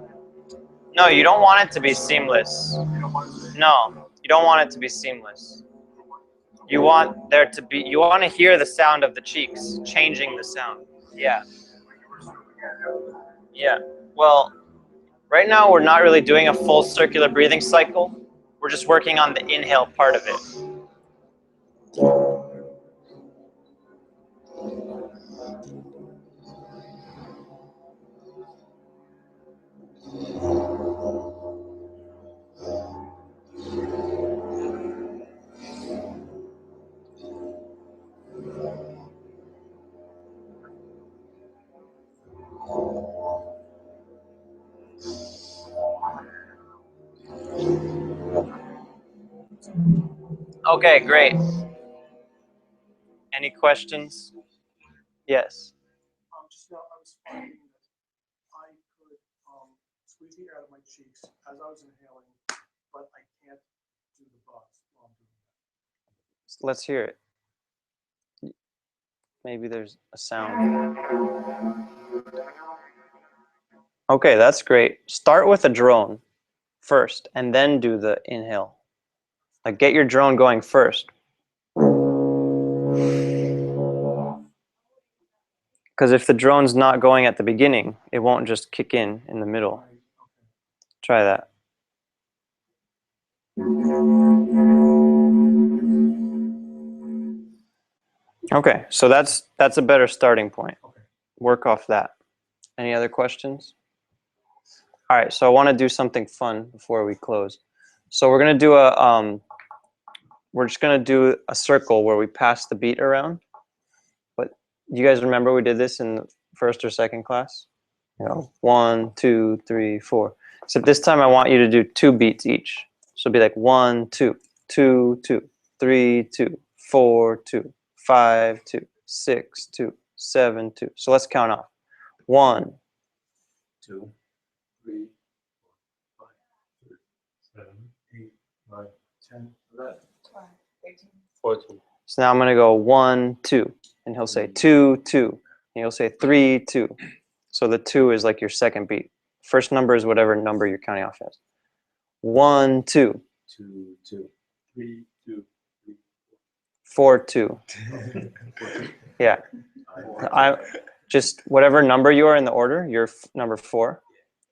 S1: No, you don't want it to be seamless.
S2: You don't want it to
S1: No, you don't want it to be seamless. You want there to be, you want to hear the sound of the cheeks changing the sound. Yeah. Yeah. Well, right now we're not really doing a full circular breathing cycle. We're just working on the inhale part of it. Okay, great. Any questions? Yes.
S3: Just now, I was finding that I could squeeze the air out of my cheeks as I was inhaling, but I can't do the buzz while I'm doing that.
S1: Let's hear it. Maybe there's a sound. Okay, that's great. Start with a drone first and then do the inhale. Like get your drone going first. Because if the drone's not going at the beginning, it won't just kick in the middle. Try that. Okay, so that's a better starting point. Work off that. Any other questions? All right, so I want to do something fun before we close. So we're gonna do we're just gonna do a circle where we pass the beat around. But you guys remember we did this in the first or second class? You know, 1, 2, 3, 4. Except this time I want you to do 2 beats each. So it'll be like 1, 2, 2, 2, 3, 2, 4, 2, 5, 2, 6, 2, 7, 2. So let's count off. 1,
S2: 2, 3, 4, 5, 6, 7, 8, 9, 10, 11, 12, 13, 14.
S1: So now I'm going to go 1, 2, and he'll say 2, 2, and he'll say 3, 2. So the 2 is like your second beat. First number is whatever number you're counting off as. 1, 2,
S2: 2, 2, 3, 2, 3,
S1: 4, 2. Yeah. I just whatever number you are in the order, you're number 4,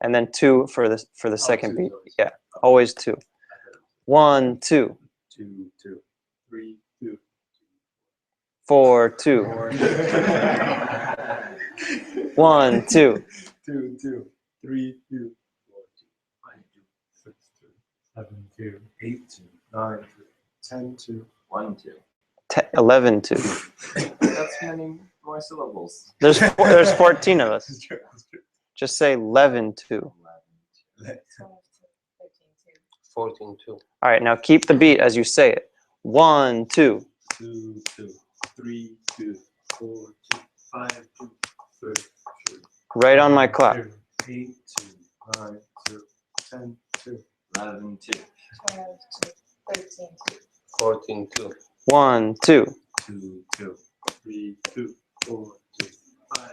S1: and then 2 for the second beat. Yeah, always 2. 1, 2.
S2: 2, 2, 3, 2.
S1: 4, 2. 1, 2.
S2: 2, 2, 3, 2, 4, 2, 5, 2, 6, 2, 7, 2, 8, 2, 9, 2, 10, 2, 1, 2.
S1: 11, 2.
S4: That's many more syllables.
S1: There's 14 of us. Just say 11, 2.
S8: 14, 2.
S1: All right, now keep the beat as you say it. 1, 2.
S2: 2, 2, 3, 2, 4, 2, 5, 2, 6, 2.
S1: Right on my clap.
S2: 8, 2, 9, 2, 10, 2.
S4: 11, 2.
S9: 12, 2, 13, 2.
S8: 14, 2.
S1: 1, 2.
S2: 2, 2, 3, 2, 4, 2, 5,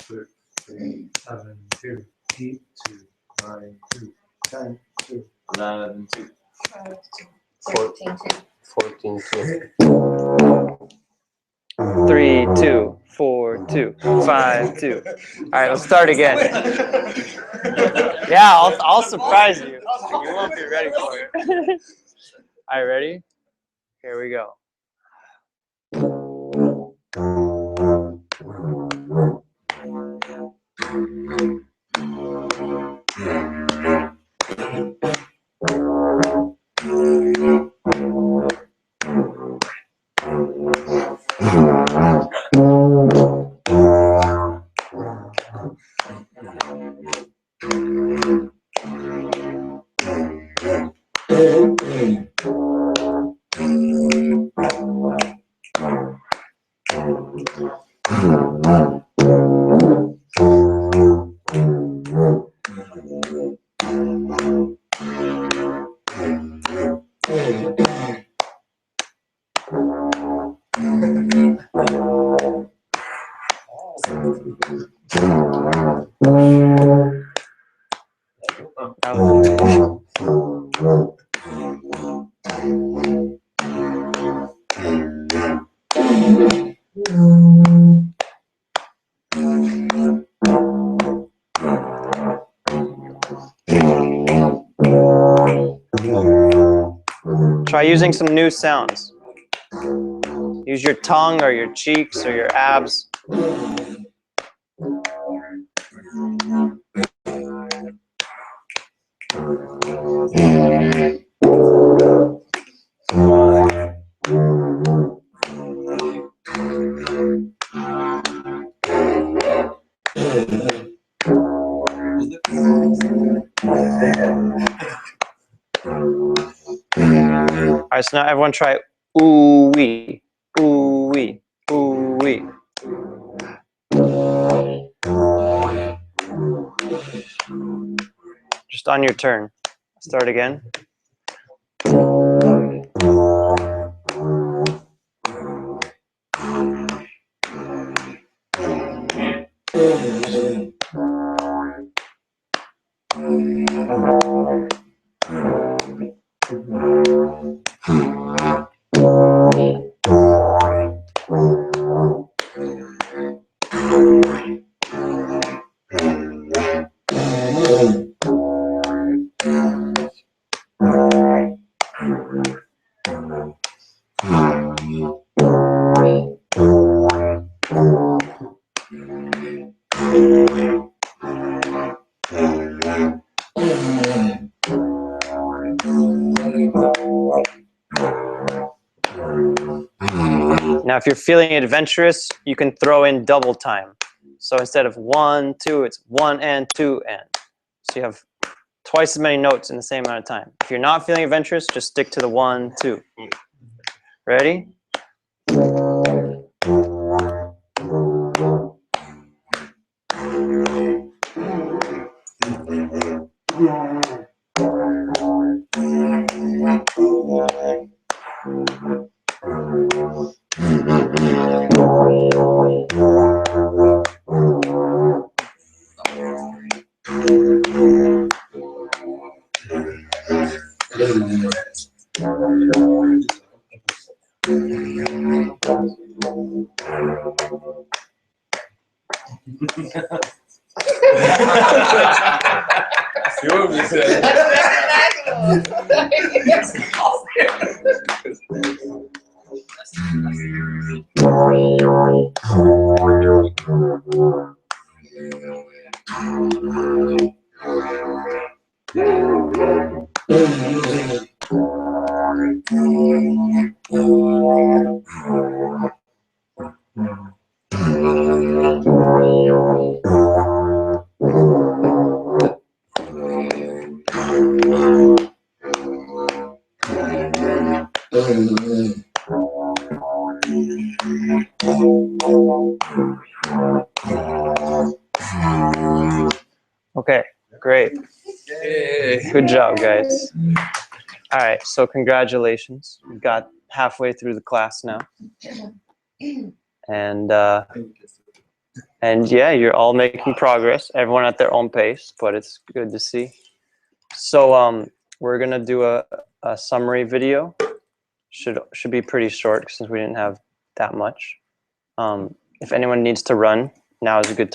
S2: 2, 6, 2, 7, 2, 8, 2, 9, 2, 10, 2.
S4: 11, 2.
S9: 12, 2, 13, 2.
S8: 14, 2.
S1: 3, 2, 4, 2, 5, 2. All right, let's start again. Yeah, I'll surprise you. You won't be ready for it. All right, ready? Here we go. Try using some new sounds. Use your tongue or your cheeks or your abs. All right, so now everyone try ooh wee, ooh wee, ooh wee. Just on your turn. Start again. Now, if you're feeling adventurous, you can throw in double time. So instead of 1, 2, it's 1 and 2 and. So you have twice as many notes in the same amount of time. If you're not feeling adventurous, just stick to the 1, 2. Ready? Okay, great. Good job, guys. All right, so congratulations. We got halfway through the class now. And yeah, you're all making progress. Everyone at their own pace, but it's good to see. So we're gonna do a summary video. Should be pretty short since we didn't have that much. If anyone needs to run, now is a good time.